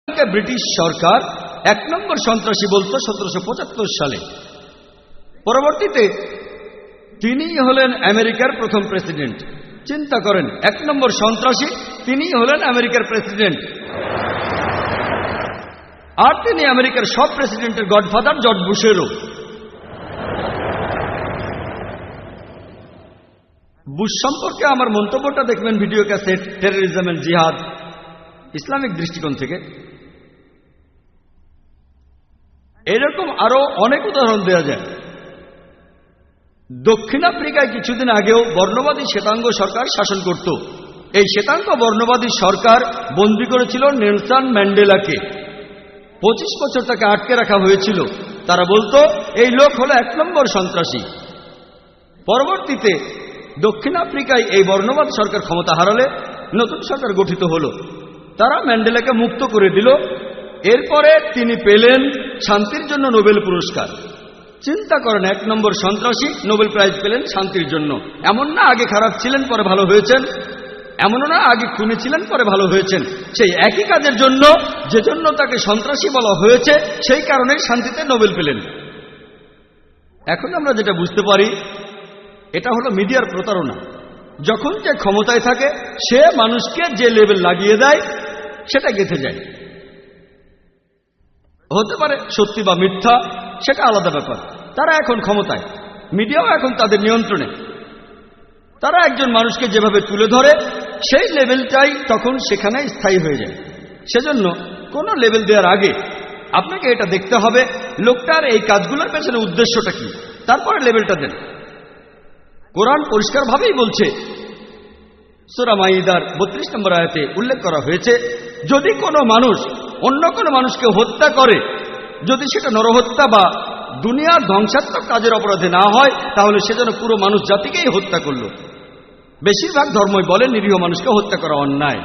British সরকার ১ নম্বর সন্ত্রাসী বলতো ১৭৭৫ সালে। পরবর্তীতে তিনিই হলেন আমেরিকার প্রথম প্রেসিডেন্ট। চিন্তা করেন, ১ নম্বর সন্ত্রাসী তিনিই হলেন আমেরিকার প্রেসিডেন্ট। আর তিনি আমেরিকার সব প্রেসিডেন্টের গডফাদার, জর্জ বুশেরও। বুশ সম্পর্কে আমার মন্তব্যটা দেখবেন ভিডিও ক্যাসেট টেররিজম এন্ড জিহাদ, ইসলামিক দৃষ্টিকোণ থেকে। এরকম আরো অনেক উদাহরণ দেওয়া যায়। দক্ষিণ আফ্রিকায় কিছুদিন আগেও বর্ণবাদী শ্বেতাঙ্গ সরকার শাসন করত। এই শ্বেতাঙ্গ বর্ণবাদী সরকার বন্দী করেছিল নেলসন ম্যান্ডেলাকে। 25 বছর তাকে আটকে রাখা হয়েছিল। তারা বলতো এই লোক হলো 1 নম্বর সন্ত্রাসী। পরবর্তীতে দক্ষিণ আফ্রিকায় এই বর্ণবাদ সরকার ক্ষমতা হারালে নতুন সরকার গঠিত হলো। তারা ম্যান্ডেলাকে মুক্ত করে দিল। এরপরে তিনি পেলেন শান্তির জন্য নোবেল পুরস্কার। চিন্তা করেন, 1 নম্বর সন্ত্রাসী নোবেল প্রাইজ পেলেন শান্তির জন্য। এমন না আগে খারাপ ছিলেন পরে ভালো হয়েছেন, এমনও না আগে খুনি ছিলেন পরে ভালো হয়েছেন। সেই একই কাজের জন্য, যে জন্য তাকে সন্ত্রাসী বলা হয়েছে, সেই কারণেই শান্তিতে নোবেল পেলেন। এখন আমরা যেটা বুঝতে পারি, এটা হলো মিডিয়ার প্রতারণা। যখন যে ক্ষমতায় থাকে সে মানুষকে যে লেবেল লাগিয়ে দেয় সেটা গেঁথে যায়। হতে পারে সত্যি বা মিথ্যা, সেটা আলাদা ব্যাপার। তারা এখন ক্ষমতায়, মিডিয়াও এখন তাদের নিয়ন্ত্রণে। তারা একজন মানুষকে যেভাবে তুলে ধরে সেই লেভেলটাই তখন সেখানে স্থায়ী হয়ে যায়। সেজন্য কোনো লেভেল দেওয়ার আগে আপনাকে এটা দেখতে হবে লোকটার এই কাজগুলোর পেছনে উদ্দেশ্যটা কি, তারপরে লেভেলটা দেন। কোরআন পরিষ্কারভাবেই বলছে, সূরা মাইদার 32 নম্বর আয়াতে উল্লেখ করা হয়েছে, যদি কোনো মানুষ অন্য কোনো মানুষকে হত্যা করে, যদি সেটা নরহত্যা বা দুনিয়ার ধ্বংসাত্মক কাজের অপরাধে না হয়, তাহলে সে যেন পুরো মানুষ জাতিকেই হত্যা করল। বেশিরভাগ ধর্মই বলে নিরীহ মানুষকে হত্যা করা অন্যায়।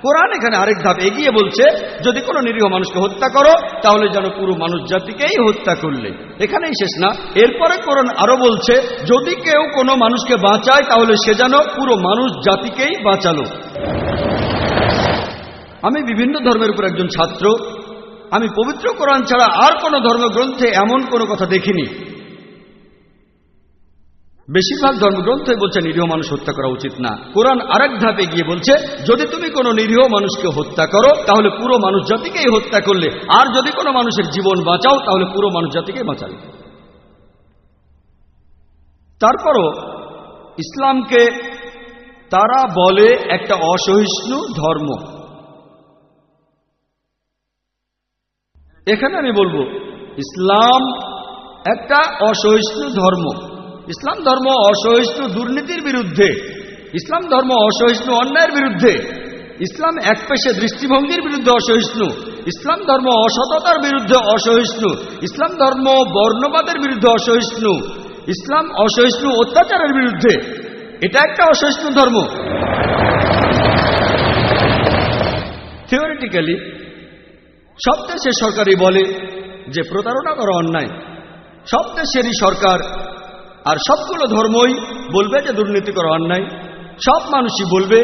কোরআন এখানে আরেক ধাপ এগিয়ে বলছে, যদি কোনো নিরীহ মানুষকে হত্যা করো তাহলে যেন পুরো মানুষ জাতিকেই হত্যা করলে। এখানেই শেষ না, এরপরে কোরআন আরো বলছে, যদি কেউ কোনো মানুষকে বাঁচায় তাহলে সে যেন পুরো মানুষ জাতিকেই বাঁচালো। আমি বিভিন্ন ধর্মের উপর একজন ছাত্র। আমি পবিত্র কোরআন ছাড়া আর কোনো ধর্মগ্রন্থে এমন কোনো কথা দেখিনি। বেশিরভাগ ধর্মগ্রন্থই বলছে নিরীহ মানুষ হত্যা করা উচিত না। কোরআন আরেক ধাপে গিয়ে বলছে, যদি তুমি কোনো নিরীহ মানুষকে হত্যা করো তাহলে পুরো মানুষ জাতিকেই হত্যা করলে, আর যদি কোনো মানুষের জীবন বাঁচাও তাহলে পুরো মানুষ জাতিকেই বাঁচালে। তারপরও ইসলামকে তারা বলে একটা অসহিষ্ণু ধর্ম। এখানে আমি বলবো, ইসলাম একটা অসহিষ্ণু ধর্ম। ইসলাম ধর্ম অসহিষ্ণু দুর্নীতির বিরুদ্ধে, ইসলাম ধর্ম অসহিষ্ণু অন্যায়ের বিরুদ্ধে, ইসলাম একপেশে দৃষ্টিভঙ্গির বিরুদ্ধে অসহিষ্ণু, ইসলাম ধর্ম অসততার বিরুদ্ধে অসহিষ্ণু, ইসলাম ধর্ম বর্ণবাদের বিরুদ্ধে অসহিষ্ণু, ইসলাম অসহিষ্ণু অত্যাচারের বিরুদ্ধে। এটা একটা অসহিষ্ণু ধর্ম। থিওরিটিক্যালি সব দেশের সরকারই বলে যে প্রতারণা করা অন্যায়। সব দেশেরই সরকার আর সবগুলো ধর্মই বলবে যে দুর্নীতি করা অন্যায়। সব মানুষই বলবে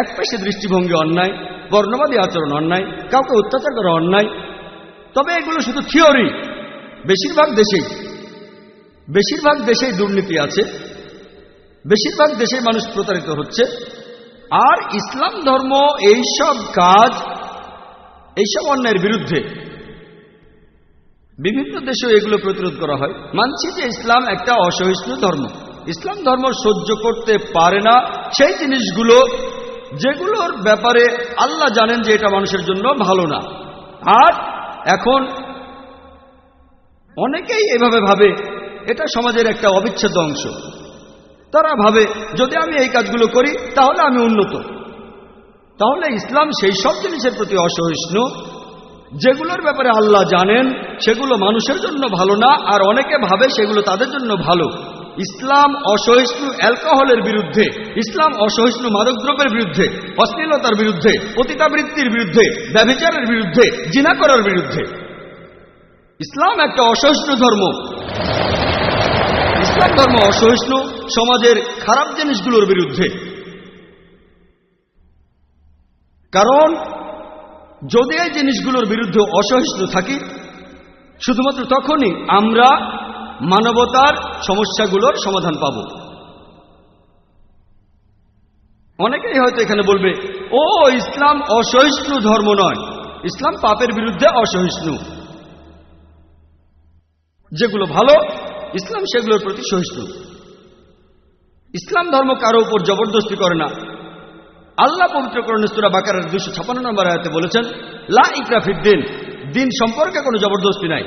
একপেশে দৃষ্টিভঙ্গি অন্যায়, বর্ণবাদী আচরণ অন্যায়, কাউকে অত্যাচার করা অন্যায়। তবে এগুলো শুধু থিওরি। বেশিরভাগ দেশেই দুর্নীতি আছে, বেশিরভাগ দেশে মানুষ প্রতারিত হচ্ছে। আর ইসলাম ধর্ম এইসব কাজ, এইসব অন্যায়ের বিরুদ্ধে। বিভিন্ন দেশেও এগুলো প্রতিরোধ করা হয়। মানছি যে ইসলাম একটা অসহিষ্ণু ধর্ম। ইসলাম ধর্ম সহ্য করতে পারে না সেই জিনিসগুলো যেগুলোর ব্যাপারে আল্লাহ জানেন যে এটা মানুষের জন্য ভালো না। আর এখন অনেকেই এভাবে ভাবে এটা সমাজের একটা অবিচ্ছেদ্য অংশ। তারা ভাবে যদি আমি এই কাজগুলো করি তাহলে আমি উন্নত। তাহলে ইসলাম সেই সব জিনিসের প্রতি অসহিষ্ণু যেগুলোর ব্যাপারে আল্লাহ জানেন সেগুলো মানুষের জন্য ভালো না, আর অনেকে ভাবে সেগুলো তাদের জন্য ভালো। ইসলাম অসহিষ্ণু অ্যালকোহলের বিরুদ্ধে, ইসলাম অসহিষ্ণু মাদকদ্রব্যের বিরুদ্ধে, অশ্লীলতার বিরুদ্ধে, পতিতাবৃত্তির বিরুদ্ধে, ব্যভিচারের বিরুদ্ধে, জিনা করার বিরুদ্ধে। ইসলাম একটা অসহিষ্ণু ধর্ম। ইসলাম ধর্ম অসহিষ্ণু সমাজের খারাপ জিনিসগুলোর বিরুদ্ধে। কারণ যদি এই জিনিসগুলোর বিরুদ্ধে অসহিষ্ণু থাকি, শুধুমাত্র তখনই আমরা মানবতার সমস্যাগুলোর সমাধান পাব। অনেকেই হয়তো এখানে বলবে, ও ইসলাম অসহিষ্ণু ধর্ম নয়, ইসলাম পাপের বিরুদ্ধে অসহিষ্ণু। যেগুলো ভালো ইসলাম সেগুলোর প্রতি সহিষ্ণু। ইসলাম ধর্ম কারো উপর জবরদস্তি করে না। আল্লাহ পবিত্র কোরআনে সূরা বাকারার 256 নম্বর আয়াতে বলেছেন, লা ইকরাহা ফিদ্দিন, দিন সম্পর্কে কোনো জবরদস্তি নাই।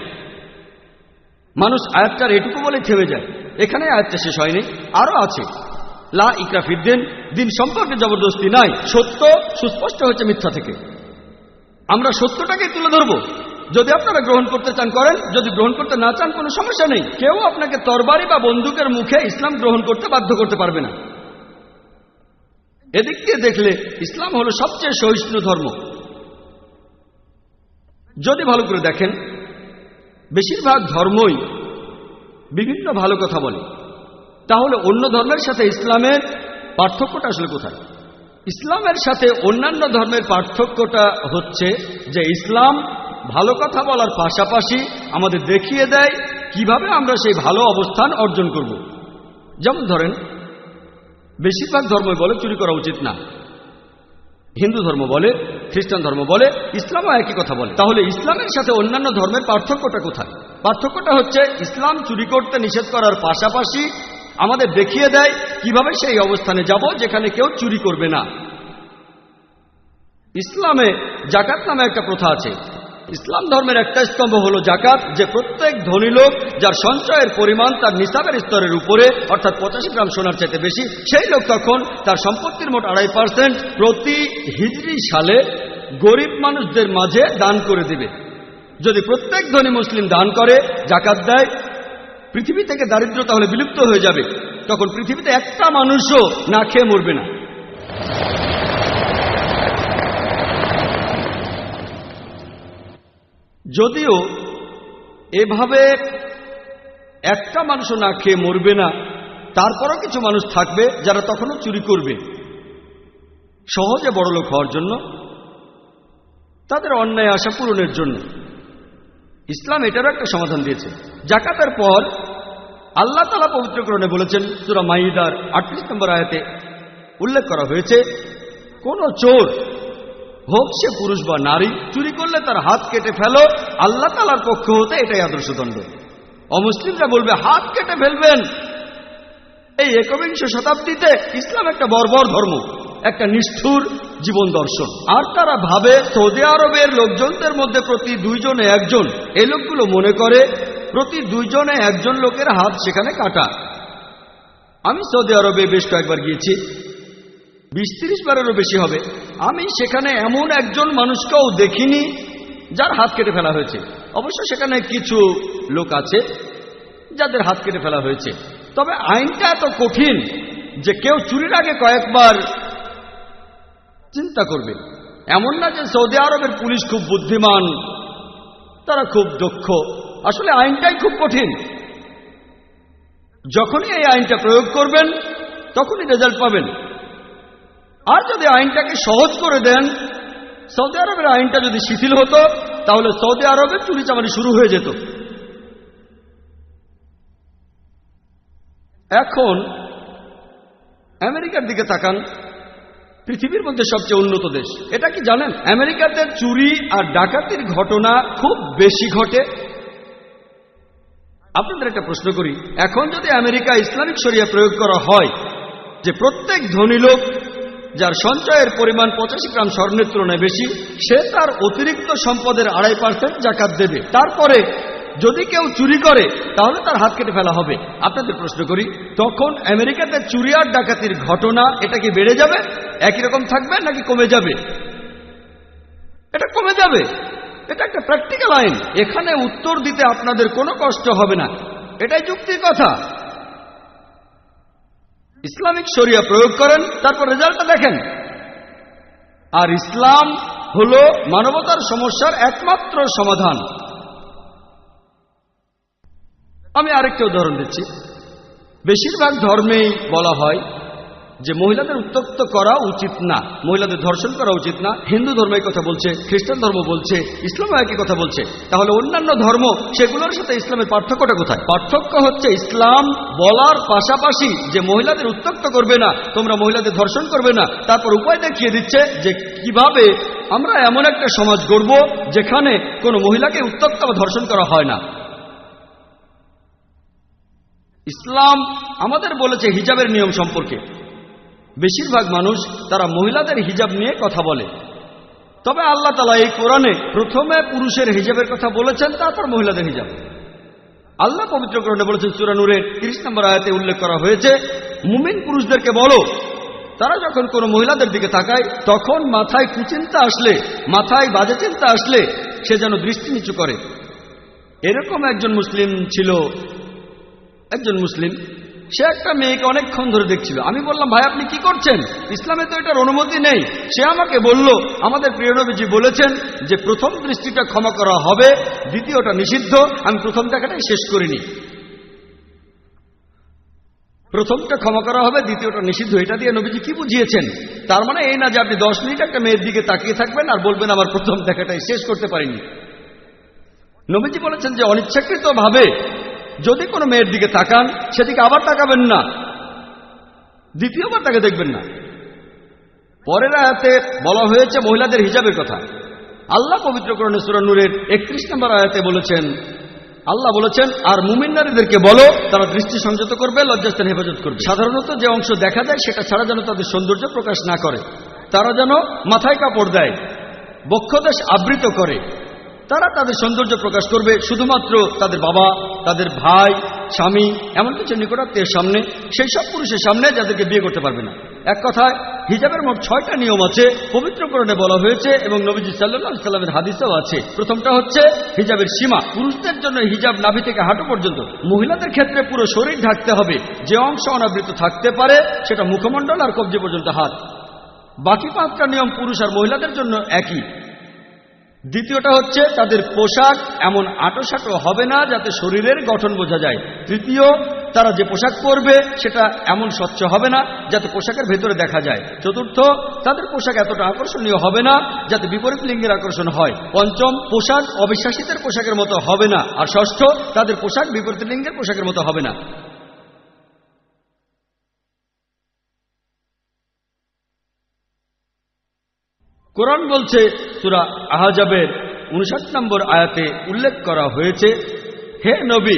মানুষ আয়াতটার এটুকু বলে থেমে যায়, এখানে আয়াতটা শেষ হয়নি, আরো আছে। লা ইকরাহা ফিদ্দিন, দিন সম্পর্কে জবরদস্তি নাই। সত্য সুস্পষ্ট হচ্ছে মিথ্যা থেকে। আমরা সত্যটাকে তুলে ধরব। যদি আপনারা গ্রহণ করতে চান করেন, যদি গ্রহণ করতে না চান কোনো সমস্যা নেই। কেউ আপনাকে তরবারি বা বন্দুকের মুখে ইসলাম গ্রহণ করতে বাধ্য করতে পারবে না। এদিক দিয়ে দেখলে ইসলাম হলো সবচেয়ে সহিষ্ণু ধর্ম। যদি ভালো করে দেখেন, বেশিরভাগ ধর্মই বিভিন্ন ভালো কথা বলে। তাহলে অন্য ধর্মের সাথে ইসলামের পার্থক্যটা আসলে কোথায়? ইসলামের সাথে অন্যান্য ধর্মের পার্থক্যটা হচ্ছে যে ইসলাম ভালো কথা বলার পাশাপাশি আমাদের দেখিয়ে দেয় কিভাবে আমরা সেই ভালো অবস্থান অর্জন করব। যেমন ধরেন, বেশিরভাগ ধর্মই বলে চুরি করা উচিত না। হিন্দু ধর্ম বলে, খ্রিস্টান ধর্ম বলে, ইসলামও একই কথা বলে। তাহলে ইসলামের সাথে অন্যান্য ধর্মের পার্থক্যটা কোথায়? পার্থক্যটা হচ্ছে ইসলাম চুরি করতে নিষেধ করার পাশাপাশি আমাদের দেখিয়ে দেয় কিভাবে সেই অবস্থানে যাব যেখানে কেউ চুরি করবে না। ইসলামে জাকাত নামে একটা প্রথা আছে। ইসলাম ধর্মের একটা স্তম্ভ হলো জাকাত, যে প্রত্যেক ধনী লোক যার সঞ্চয়ের পরিমাণ তার নিসাবের স্তরের উপরে, অর্থাৎ 85 গ্রাম সোনার চাইতে বেশি, সেই লোক তখন তার সম্পত্তির মোট 2.5% প্রতি হিজরি সালে গরিব মানুষদের মাঝে দান করে দেবে। যদি প্রত্যেক ধনী মুসলিম দান করে, জাকাত দেয়, পৃথিবী থেকে দারিদ্র তাহলে বিলুপ্ত হয়ে যাবে। তখন পৃথিবীতে একটা মানুষও না খেয়ে মরবে না। যদিও এভাবে একটা মানুষও না খেয়ে মরবে না, তারপরও কিছু মানুষ থাকবে যারা তখনও চুরি করবে, সহজে বড়লোক হওয়ার জন্য, তাদের অন্যায় আশা পূরণের জন্য। ইসলাম এটারও একটা সমাধান দিয়েছে। জাকাতের পর আল্লাহ তাআলা পবিত্র কোরআনে বলেছেন, সূরা মাইদার 38 নম্বর আয়াতে উল্লেখ করা হয়েছে, কোন চোর হোক সে পুরুষ বা নারী, চুরি করলে তার হাত কেটে ফেলো। আল্লাহ তাআলার পক্ষ হতে এটাই আদর্শ দণ্ড। অমুসলিমরা বলবে হাত কেটে ফেলবেন। এই একবিংশ শতাব্দীতে ইসলাম একটা বর্বর ধর্ম, একটা নিষ্ঠুর জীবন দর্শন। আর তারা ভাবে সৌদি আরবের লোকজনদের মধ্যে প্রতি 2 জনে 1 জন, এই লোকগুলো মনে করে প্রতি 2 জনে 1 জন লোকের হাত সেখানে কাটা। আমি সৌদি আরবে বেশ কয়েকবার গিয়েছি, 20-30 বারেরও বেশি হবে। আমি সেখানে এমন একজন মানুষকেও দেখিনি যার হাত কেটে ফেলা হয়েছে। অবশ্য সেখানে কিছু লোক আছে যাদের হাত কেটে ফেলা হয়েছে, তবে আইনটা এত কঠিন যে কেউ চুরির আগে কয়েকবার চিন্তা করবে। এমন না যে সৌদি আরবের পুলিশ খুব বুদ্ধিমান, তারা খুব দক্ষ। আসলে আইনটাই খুব কঠিন। যখনই এই আইনটা প্রয়োগ করবেন তখনই রেজাল্ট পাবেন। আর যদি আইনটাকে সহজ করে দেন, সৌদি আরবের আইনটা যদি শিথিল হতো, তাহলে সৌদি আরবে চুরি চামারি শুরু হয়ে যেত। এখন আমেরিকার দিকে তাকান, পৃথিবীর মধ্যে সবচেয়ে উন্নত দেশ। এটা কি জানেন, আমেরিকাতে চুরি আর ডাকাতির ঘটনা খুব বেশি ঘটে। আপনাদের একটা প্রশ্ন করি, এখন যদি আমেরিকা ইসলামিক শরিয়া প্রয়োগ করা হয় যে প্রত্যেক ধনী লোক যার সঞ্চয়ের পরিমাণ 85 গ্রাম স্বর্ণের তুলনায় বেশি, সে তার অতিরিক্ত সম্পদের 2.5% জাকাত দেবে। তারপরে যদি কেউ চুরি করে তাহলে তার হাত কেটে ফেলা হবে। আপনাদের প্রশ্ন করি, তখন আমেরিকাতে চুরি আর ডাকাতির ঘটনা এটা কি বেড়ে যাবে, একই রকম থাকবে, নাকি কমে যাবে? এটা কমে যাবে। এটা একটা প্র্যাকটিক্যাল আইন। এখানে উত্তর দিতে আপনাদের কোনো কষ্ট হবে না, এটাই যুক্তির কথা। ইসলামিক শরিয়া প্রয়োগ করেন, তারপর রেজাল্টটা দেখেন। আর ইসলাম হলো মানবতার সমস্যার একমাত্র সমাধান। আমি আরেকটা উদাহরণ দিচ্ছি। বেশিরভাগ ধর্মেই বলা হয় যে মহিলাদের উত্ত্যক্ত করা উচিত না, মহিলাদের ধর্ষণ করা উচিত না। হিন্দু ধর্ম এই কথা বলছে, খ্রিস্টান ধর্ম বলছে, ইসলামও একই কথা বলছে। তাহলে অন্যান্য ধর্ম, সেগুলোর সাথে ইসলামের পার্থক্যটা কোথায়? পার্থক্য হচ্ছে ইসলাম বলার পাশাপাশি যে মহিলাদের উত্ত্যক্ত করবে না, তোমরা মহিলাদের ধর্ষণ করবে না, তারপর উপায় দেখিয়ে দিচ্ছে যে কিভাবে আমরা এমন একটা সমাজ গড়ব যেখানে কোনো মহিলাকে উত্ত্যক্ত বা ধর্ষণ করা হয় না। ইসলাম আমাদের বলেছে হিজাবের নিয়ম সম্পর্কে। বেশিরভাগ মানুষ তারা মহিলাদের হিজাব নিয়ে কথা বলে, তবে আল্লাহ তাআলা এই কোরআনে প্রথমে পুরুষের হিজাবের কথা বলেছেন, তারপর মহিলাদের হিজাব। আল্লাহ পবিত্র কোরআনে বলেছেন, সূরা নূরের 30 নম্বর আয়াতে উল্লেখ করা হয়েছে, মুমিন পুরুষদেরকে বলো, তারা যখন কোনো মহিলাদের দিকে তাকায় তখন মাথায় কুচিন্তা আসলে, মাথায় বাজে চিন্তা আসলে সে যেন দৃষ্টি নিচু করে। এরকম একজন মুসলিম ছিল, একজন মুসলিম, সে একটা মেয়েকে অনেকক্ষণ ধরে দেখছিল। আমি বললাম, ভাই আপনি কি করছেন? ইসলামে তো এটার অনুমতি নেই। সে আমাকে বলল, আমাদের প্রিয় নবীজি বলেছেন যে প্রথম দৃষ্টিটা ক্ষমা করা হবে, দ্বিতীয়টা নিষিদ্ধ। আমি প্রথম দেখাটাই শেষ করিনি। প্রথমটা ক্ষমা করা হবে, দ্বিতীয়টা নিষিদ্ধ, এটা দিয়ে নবীজি কি বুঝিয়েছেন? তার মানে এই না যে আপনি 10 মিনিট একটা মেয়ের দিকে তাকিয়ে থাকবেন আর বলবেন আমার প্রথম দেখাটাই শেষ করতে পারিনি। নবীজি বলেছেন যে অনিচ্ছাকৃত ভাবে যদি কোনো মেয়ের দিকে তাকান, সেদিকে আবার তাকাবেন না, দ্বিতীয়বার তাকে দেখবেন না। পরের আয়াতে বলা হয়েছে মহিলাদের হিজাবের কথা। আল্লাহ পবিত্র কোরআনে সূরা নূরের 31 নম্বর আয়াতে বলেছেন, আল্লাহ বলেছেন, আর মুমিন নারীদেরকে বলো তারা দৃষ্টি সংযত করবে, লজ্জাস্থান হেফাজত করবে। সাধারণত যে অংশ দেখা যায় সেটা ছাড়া যেন তাদের সৌন্দর্য প্রকাশ না করে। তারা যেন মাথায় কাপড় দেয়, বক্ষদেশ আবৃত করে। তারা তাদের সৌন্দর্য প্রকাশ করবে শুধুমাত্র তাদের বাবা, তাদের ভাই, স্বামী, এমন কিছু নিকটাত্মীয়ের সামনে, সেই সব পুরুষের সামনে যাদেরকে বিয়ে করতে পারবে না। এক কথায় হিজাবের মোট 6টা নিয়ম আছে, পবিত্র কোরআনে বলা হয়েছে এবং নবীজি সাল্লাল্লাহু আলাইহি সাল্লামের হাদিসেও আছে। প্রথমটা হচ্ছে হিজাবের সীমা। পুরুষদের জন্য হিজাব নাভি থেকে হাঁটু পর্যন্ত, মহিলাদের ক্ষেত্রে পুরো শরীর ঢাকতে হবে। যে অংশ অনাবৃত থাকতে পারে সেটা মুখমণ্ডল আর কবজি পর্যন্ত হাত। বাকি 5টা নিয়ম পুরুষ আর মহিলাদের জন্য একই। দ্বিতীয়টা হচ্ছে তাদের পোশাক এমন আঁটোসাঁটো হবে না যাতে শরীরের গঠন বোঝা যায়। তৃতীয়, তারা যে পোশাক পরবে সেটা এমন স্বচ্ছ হবে না যাতে পোশাকের ভেতরে দেখা যায়। চতুর্থ, তাদের পোশাক এতটা আকর্ষণীয় হবে না যাতে বিপরীত লিঙ্গের আকর্ষণ হয়। পঞ্চম, পোশাক অবিশ্বাসীদের পোশাকের মতো হবে না। আর ষষ্ঠ, তাদের পোশাক বিপরীত লিঙ্গের পোশাকের মতো হবে না। কোরআন বলছে, সূরা আহজাবের 59 নম্বর আয়াতে উল্লেখ করা হয়েছে, হে নবী,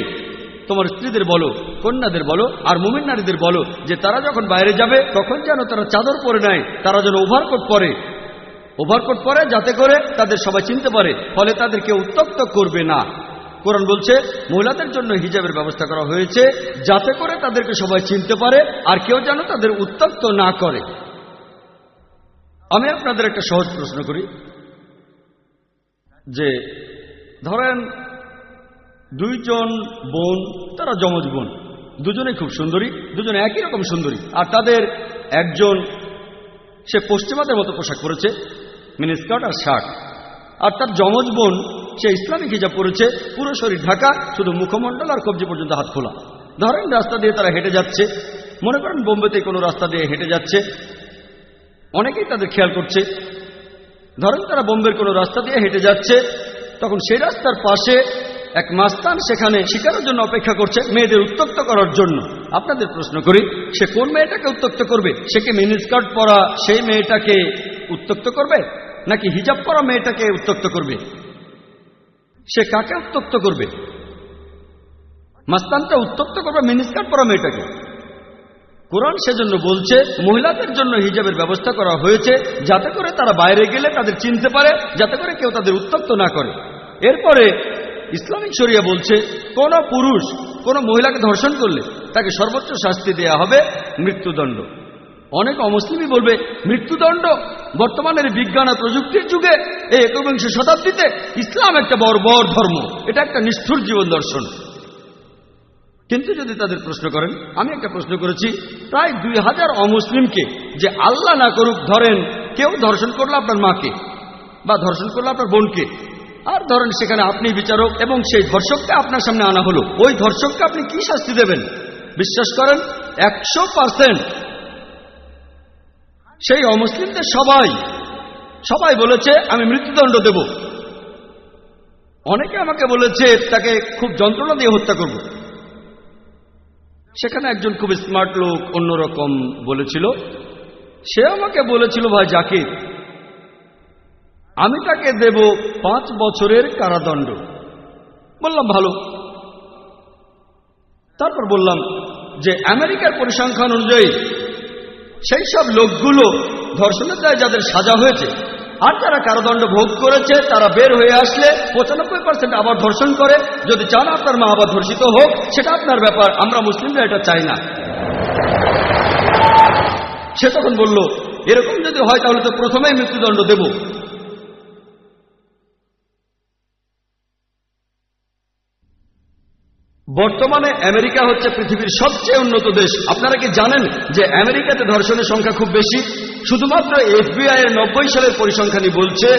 তোমার স্ত্রীদের বলো, কন্যাদের বলো আর মুমিন নারীদের বলো যে তারা যখন বাইরে যাবে তখন যেন তারা চাদর পরে নেয়, তারা যেন ওভারকোট পরে যাতে করে তাদের সবাই চিনতে পারে, ফলে তাদেরকে উত্ত্যক্ত করবে না। কোরআন বলছে মহিলাদের জন্য হিজাবের ব্যবস্থা করা হয়েছে যাতে করে তাদেরকে সবাই চিনতে পারে আর কেউ যেন তাদের উত্ত্যক্ত না করে। আমি আপনাদের একটা সহজ প্রশ্ন করি, যে ধরেন 2 জন বোন, তারা যমজ বোন, দুজনেই খুব সুন্দরী, দুজনে একই রকম সুন্দরী, আর তাদের একজন সে পশ্চিমাদের মতো পোশাক পরেছে, মিনিস্কার্ট আর শার্ট, আর তার যমজ বোন সে ইসলামিক হিজাব পরেছে, পুরো শরীর ঢাকা, শুধু মুখমণ্ডল আর কবজি পর্যন্ত হাত খোলা। ধরেন রাস্তা দিয়ে তারা হেঁটে যাচ্ছে, মনে করেন বোম্বেতে কোনো রাস্তা দিয়ে হেঁটে যাচ্ছে, অনেকেই তাদের খেয়াল করছে। ধরেন তারা বোম্বের কোনো রাস্তা দিয়ে হেঁটে যাচ্ছে, তখন সেই রাস্তার পাশে এক মাস্তান সেখানে শিকারের জন্য অপেক্ষা করছে, মেয়েদের উত্ত্যক্ত করার জন্য। আপনাদের প্রশ্ন করি, সে কোন মেয়েটাকে উত্ত্যক্ত করবে? সে কি মিনিস্কার্ট পরা সেই মেয়েটাকে উত্ত্যক্ত করবে, নাকি হিজাব পরা মেয়েটাকে উত্ত্যক্ত করবে? সে কাকে উত্ত্যক্ত করবে? মাস্তানটা উত্ত্যক্ত করবে মিনিস্কার্ট পরা মেয়েটাকে। কোরআন সেজন্য বলছে মহিলাদের জন্য হিজাবের ব্যবস্থা করা হয়েছে যাতে করে তারা বাইরে গেলে তাদের চিনতে পারে, যাতে করে কেউ তাদের উত্ত্যক্ত না করে। এরপরে ইসলামিক শরিয়া বলছে কোন পুরুষ কোন মহিলাকে ধর্ষণ করলে তাকে সর্বোচ্চ শাস্তি দেয়া হবে মৃত্যুদণ্ড। অনেক অমুসলিমই বলবে মৃত্যুদণ্ড? বর্তমানের বিজ্ঞান আর প্রযুক্তির যুগে এই একবিংশ শতাব্দীতে ইসলাম একটা বর্বর ধর্ম, এটা একটা নিষ্ঠুর জীবন দর্শন। কিন্তু যদি তাদের প্রশ্ন করেন, আমি একটা প্রশ্ন করেছি প্রায় 2000 অমুসলিমকে, যে আল্লাহ না করুক ধরেন কেউ ধর্ষণ করলো আপনার মাকে বা ধর্ষণ করলো আপনার বোনকে, আর ধরেন সেখানে আপনি বিচারক এবং সেই ধর্ষককে আপনার সামনে আনা হলো, ওই ধর্ষককে আপনি কি শাস্তি দেবেন? বিশ্বাস করেন 100% সেই অমুসলিমদের সবাই বলেছে আমি মৃত্যুদণ্ড দেব। অনেকে আমাকে বলেছে তাকে খুব যন্ত্রণা দিয়ে হত্যা করব। সেখানে একজন খুব স্মার্ট লোক অন্যরকম বলেছিল। সে আমাকে বলেছিল, ভাই জাকির, আমি তাকে দেব 5 বছরের কারাদণ্ড। বললাম ভালো। তারপর বললাম যে আমেরিকার পরিসংখ্যান অনুযায়ী সেই সব লোকগুলো ধর্ষণের দায়ে যাদের সাজা হয়েছে আর যারা কারাদণ্ড ভোগ করেছে তারা বের হয়ে আসলে 95% আবার ধর্ষণ করে। যদি চান আপনার মা আবার ধর্ষিত হোক, সেটা আপনার ব্যাপার, আমরা মুসলিমরা এটা চাই না। সে তখন বলল, এরকম যদি হয় তাহলে তো প্রথমেই মৃত্যুদণ্ড দেব। বর্তমানে আমেরিকা হচ্ছে পৃথিবীর সবচেয়ে উন্নত দেশ। আপনারা কি জানেন যে আমেরিকাতে ধর্ষণের সংখ্যা খুব বেশি? শুধুমাত্র FBI এর 90 সালের পরিসংখ্যানই বলছে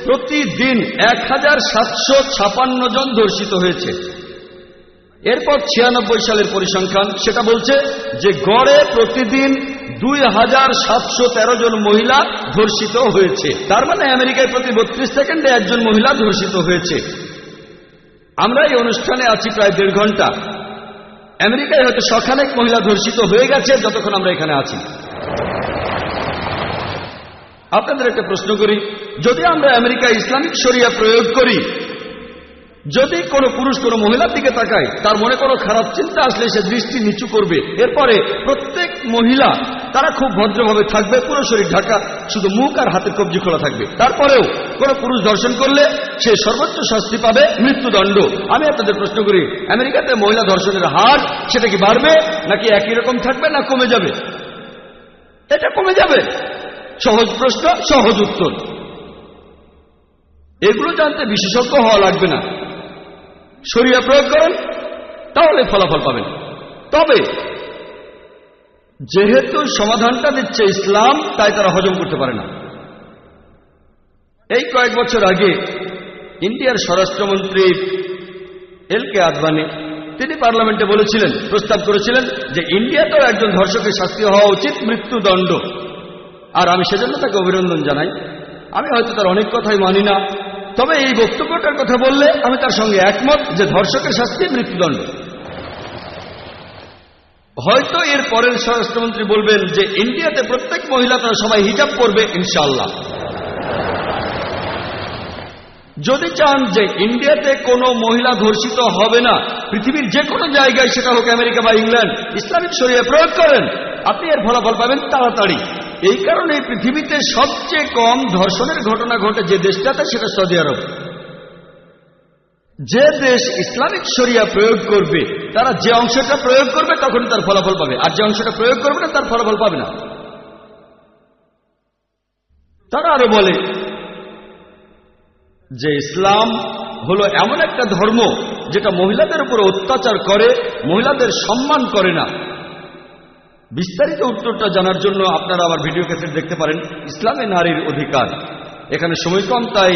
প্রতিদিন 1756 জন ধর্ষিত হয়েছে। এরপর 96 সালের পরিসংখ্যান, সেটা বলছে যে গড়ে প্রতিদিন 2713 জন মহিলা ধর্ষিত হয়েছে। তার মানে আমেরিকায় প্রতি 32 সেকেন্ডে একজন মহিলা ধর্ষিত হয়েছে। আমরা এই অনুষ্ঠানে আছি প্রায় 1.5 ঘন্টা। আমেরিকায় হয়তো শখানেক মহিলা ধর্ষিত হয়ে গেছে যতক্ষণ আমরা এখানে আছি। আপনাদের একটা প্রশ্ন করি, যদি আমরা আমেরিকায় ইসলামিক শরিয়া প্রয়োগ করি, যদি কোনো পুরুষ কোনো মহিলার দিকে তাকায়, তার মনে কোনো খারাপ চিন্তা আসলে সে দৃষ্টি নিচু করবে। এরপরে প্রত্যেক মহিলা তারা খুব ভদ্রভাবে থাকবে, পুরো শরীর ঢাকা, শুধু মুখ আর হাতের কবজি খোলা থাকবে। তারপরেও কোনো পুরুষ ধর্ষণ করলে সে সর্বোচ্চ শাস্তি পাবে, মৃত্যুদণ্ড। আমি আপনাদের প্রশ্ন করি, আমেরিকাতে মহিলা ধর্ষণের হার সেটা কি বাড়বে নাকি একই রকম থাকবে না কমে যাবে? এটা কমে যাবে। সহজ প্রশ্ন, সহজ উত্তর। এগুলো জানতে বিশেষজ্ঞ হওয়া লাগবে না। শরিয়া প্রয়োগ করেন, তাহলে ফলাফল পাবেন। তবে যেহেতু সমাধানটা দিচ্ছে ইসলাম, তাই তারা হজম করতে পারে না। এই কয়েক বছর আগে ইন্ডিয়ার স্বরাষ্ট্রমন্ত্রী LK আদবানি তিনি পার্লামেন্টে বলেছিলেন, প্রস্তাব করেছিলেন যে ইন্ডিয়াতেও একজন ধর্ষকের শাস্তি হওয়া উচিত, মৃত্যুদণ্ড। আর আমি সেজন্য তাকে অভিনন্দন জানাই। আমি হয়তো তার অনেক কথাই মানি না, তবে এই বক্তব্যটার কথা বললে আমি তার সঙ্গে একমত যে ধর্ষকের শাস্তি মৃত্যুদণ্ড। হয়তো এর পরের স্বরাষ্ট্রমন্ত্রী বলবেন যে ইন্ডিয়াতে প্রত্যেক মহিলা তারা সবাই হিজাব পরবে, ইনশাআল্লাহ। যদি চান যে ইন্ডিয়াতে কোনো মহিলা ধর্ষিত হবে না, পৃথিবীর যে কোনো জায়গায়, সেটা হোক আমেরিকা বা ইংল্যান্ড, ইসলামিক শরিয়া প্রয়োগ করেন, আপনি এর ফলাফল পাবেন তাড়াতাড়ি। এই কারণে পৃথিবীতে সবচেয়ে কম ধর্ষণের ঘটনা ঘটে যে দেশটাতে, সেটা সৌদি আরব। যে দেশ ইসলামিক শরিয়া প্রয়োগ করবে, তারা যে অংশটা প্রয়োগ করবে তখন তার ফলাফল পাবে, আর যে অংশটা প্রয়োগ করবে না তার ফলাফল পাবে না। তারা আরো বলে যে ইসলাম হলো এমন একটা ধর্ম যেটা মহিলাদের উপর অত্যাচার করে, মহিলাদের সম্মান করে না। বিস্তারিত উত্তরটা জানার জন্য আপনারা আবার ভিডিও ক্যাসেট দেখতে পারেন, ইসলামে নারীর অধিকার। এখানে সময় কম, তাই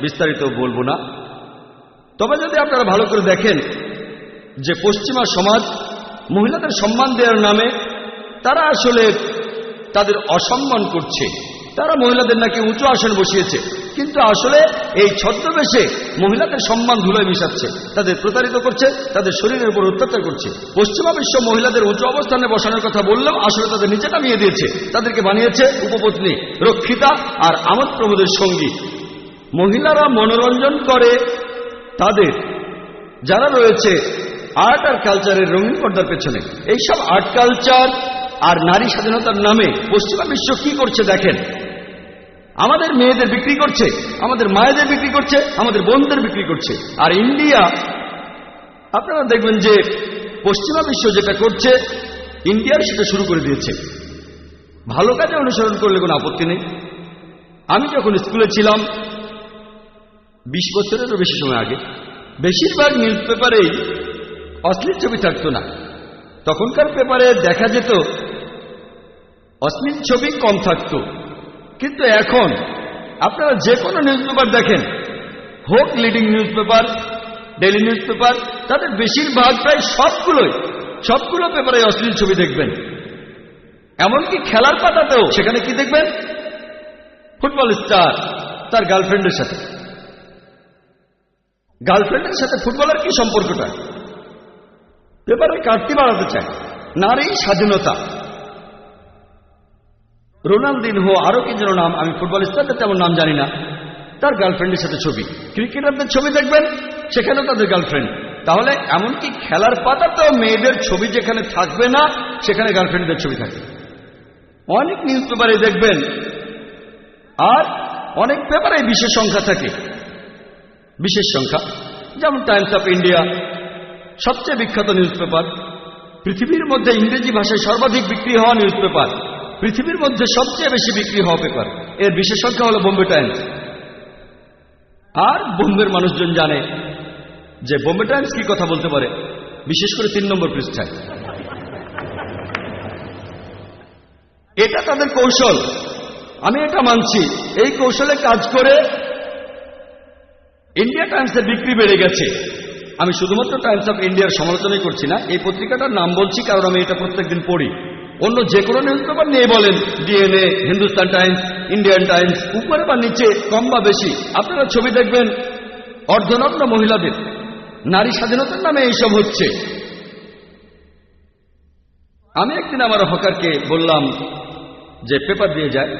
বিস্তারিত বলবো না। তবে যদি আপনারা ভালো করে দেখেন যে পশ্চিমা সমাজ মহিলাদের সম্মান দেওয়ার নামে তারা আসলে তাদের অসম্মান করছে। তারা মহিলাদের নাকি উঁচু আসন বসিয়েছে, কিন্তু আসলে এই ছদ্মবেশে মহিলাদের সম্মান ধুলোয় মিশাচ্ছে, তাদের প্রতারিত করছে, তাদের শরীরের উপর অত্যাচার করছে। পশ্চিমা বিশ্ব মহিলাদের উঁচু অবস্থানে বসানোর কথা বললেও আসলে তাদের নিচে নামিয়ে দিয়েছে, তাদেরকে বানিয়েছে উপপত্নী, রক্ষিতা আর আমোদ প্রমোদের সঙ্গী। মহিলারা মনোরঞ্জন করে তাদের, যারা রয়েছে আর্ট আর কালচারের রঙিন পর্দার পেছনে। এইসব আর্ট কালচার আর নারী স্বাধীনতার নামে পশ্চিমা বিশ্ব কি করছে দেখেন। আমাদের মেয়েদের বিক্রি করছে, আমাদের মায়েদের বিক্রি করছে, আমাদের বোনদের বিক্রি করছে। আর ইন্ডিয়া, আপনারা দেখবেন যে পশ্চিমা বিশ্ব যেটা করছে, ইন্ডিয়ার সেটা শুরু করে দিয়েছে। ভালো কাজে অনুসরণ করলে কোনো আপত্তি নেই। আমি যখন স্কুলে ছিলাম 20 বছরেরও বেশি সময় আগে, বেশিরভাগ নিউজ পেপারেই অশ্লীল ছবি থাকতো না। তখনকার পেপারে দেখা যেত অশ্লীল ছবি কম থাকতো, কিন্তু এখন আপনারা যে কোনো নিউজ পেপার দেখেন, হোক leading news paper, daily news paper, তাদের বেশিরভাগ প্রায় সবগুলো পেপারে অশ্লীল ছবি দেখবেন। এমনকি খেলার পাতাতেও সেখানে কি দেখবেন? ফুটবল স্টার তার গার্লফ্রেন্ডের সাথে। গার্লফ্রেন্ডের সাথে ফুটবলের কি সম্পর্কটা? পেপারে কাটতি বাড়াতে চায়, নারী স্বাধীনতা। রোনালদিনহো আরো কি যেন নাম, আমি ফুটবল স্টারদের তেমন নাম জানি না, তার গার্লফ্রেন্ডের সাথে ছবি। ক্রিকেটারদের ছবি দেখবেন, সেখানেও তাদের গার্লফ্রেন্ড। তাহলে এমনকি খেলার পাতাতেও মেয়েদের ছবি যেখানে থাকবে না, সেখানে গার্লফ্রেন্ডদের ছবি থাকবে। অনেক নিউজ পেপারে দেখবেন, আর অনেক পেপারে বিশেষ সংখ্যা থাকে। বিশেষ সংখ্যা যেমন টাইমস অফ ইন্ডিয়া সবচেয়ে বিখ্যাত নিউজ পেপার, পৃথিবীর মধ্যে ইংরেজি ভাষায় সর্বাধিক বিক্রি হওয়া নিউজ পেপার, পৃথিবীর মধ্যে সবচেয়ে বেশি বিক্রি হওয়া পেপার। এর বিশেষ সংখ্যা হল বোম্বে টাইমস। আর বোম্বের মানুষজন জানে যে বোম্বে টাইমস কি কথা বলতে পারে, বিশেষ করে 3 নম্বর পৃষ্ঠায়। এটা তাদের কৌশল, আমি এটা মানছি। এই কৌশলে কাজ করে ইন্ডিয়া টাইমসের বিক্রি বেড়ে গেছে। আমি শুধুমাত্র টাইমস অফ ইন্ডিয়ার সমালোচনাই করছি না, এই পত্রিকাটার নাম বলছি কারণ আমি এটা প্রত্যেকদিন পড়ি। অন্য যে কোনো নিউজ পেপার নিয়ে বলেন, DNA, Hindustan Times, Indian Times, উপরে বা নিচে কম বা বেশি আপনারা ছবি দেখবেন অর্ধনগ্ন মহিলাদের। নারী স্বাধীনতার নামে এইসব হচ্ছে। আমি একদিন আমার হকারকে বললাম যে পেপার দিয়ে যায়,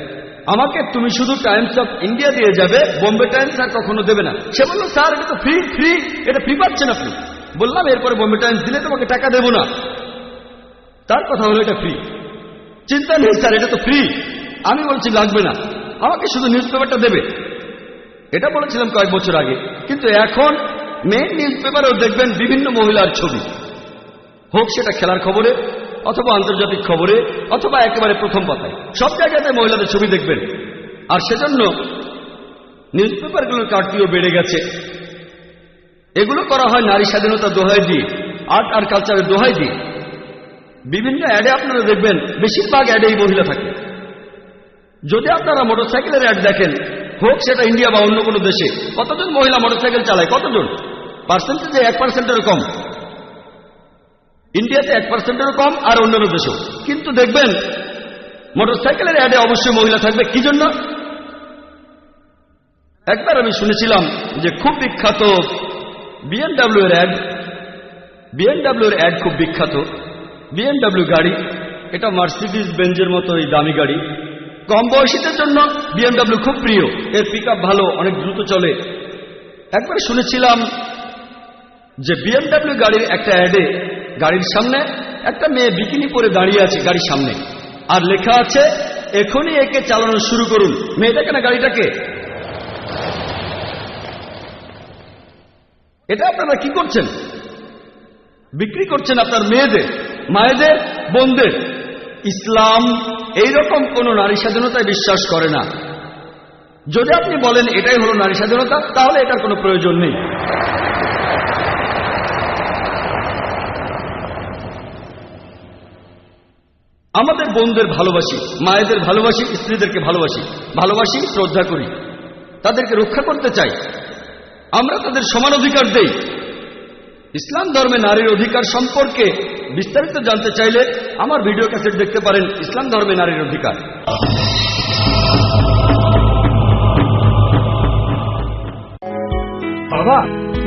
আমাকে তুমি শুধু টাইমস অফ ইন্ডিয়া দিয়ে যাবে, বোম্বে টাইমস আর কখনো দেবে না। সে বলল, স্যার এটা তো ফ্রি। ফ্রি? এটা ফ্রি পাচ্ছেন আপনি? বললাম এরপরে বোম্বে টাইমস দিলে তোমাকে টাকা দেব না। তার কথা হলো এটা ফ্রি। চিন্তা নেই স্যার, এটা তো ফ্রি। আমি বলছি লাগবে না, আমাকে শুধু নিউজ পেপারটা দেবে। এটা বলেছিলাম কয়েক বছর আগে। কিন্তু এখন মেইন নিউজ পেপারেও দেখবেন বিভিন্ন মহিলার ছবি, হোক সেটা খেলার খবরে অথবা আন্তর্জাতিক খবরে অথবা একেবারে প্রথম পাতায়, সব জায়গাতে মহিলাদের ছবি দেখবেন। আর সেজন্য নিউজ পেপারগুলোর কাটতিও বেড়ে গেছে। এগুলো করা হয় নারী স্বাধীনতার দোহাই দিয়ে, আর্ট আর কালচারের দোহাই দিয়ে। বিভিন্ন অ্যাডে আপনারা দেখবেন বেশিরভাগ অ্যাডেই মহিলা থাকে। যদি আপনারা মোটরসাইকেলের অ্যাড দেখেন, হোক সেটা ইন্ডিয়া বা অন্য কোনো দেশে, কতজন মহিলা মোটরসাইকেল চালায়? কতজন? পার্সেন্টেজে 1%-এরও কম। ইন্ডিয়াতে 1%-এরও কম, আর অন্যান্য দেশেও। কিন্তু দেখবেন মোটরসাইকেলের অ্যাডে অবশ্যই মহিলা থাকবে। কি জন্য? একবার আমি শুনেছিলাম যে খুব বিখ্যাত বিএমডব্লিউ এর অ্যাড। বিএমডব্লিউ এর অ্যাড খুব বিখ্যাত। বিএমডব্লিউ গাড়ি, এটা মার্সিডিজ বেঞ্জের মতো এই দামি গাড়ি। কম বয়সীদের জন্য বিএমডব্লিউ খুব প্রিয়। এর পিকআপ ভালো, অনেক দ্রুত চলে। একবার শুনেছিলাম যে বিএমডব্লিউ গাড়ির একটা অ্যাডে গাড়ির সামনে একটা মেয়ে বিকিনি পরে দাঁড়িয়ে আছে গাড়ির সামনে, আর লেখা আছে এখনই একে চালানো শুরু করুন। মেয়েটাকে না গাড়িটাকে? এটা আপনারা কি করছেন? বিক্রি করছেন আপনার মেয়েদের, মায়েদের, বোনদের। ইসলাম এইরকম কোন নারী স্বাধীনতায় বিশ্বাস করে না। যদি আপনি বলেন এটাই হলো নারী স্বাধীনতা, তাহলে এটার কোনো প্রয়োজন নেই। আমাদের বোনদের ভালোবাসি, মায়েদের ভালোবাসি, স্ত্রীদেরকে ভালোবাসি, ভালোবাসি, শ্রদ্ধা করি, তাদেরকে রক্ষা করতে চাই। আমরা তাদের সমান অধিকার দেই। ইসলাম ধর্মে নারীর অধিকার সম্পর্কে বিস্তারিত জানতে চাইলে আমার ভিডিও ক্যাসেট দেখতে পারেন, ইসলাম ধর্মে নারীর অধিকার। বাবা,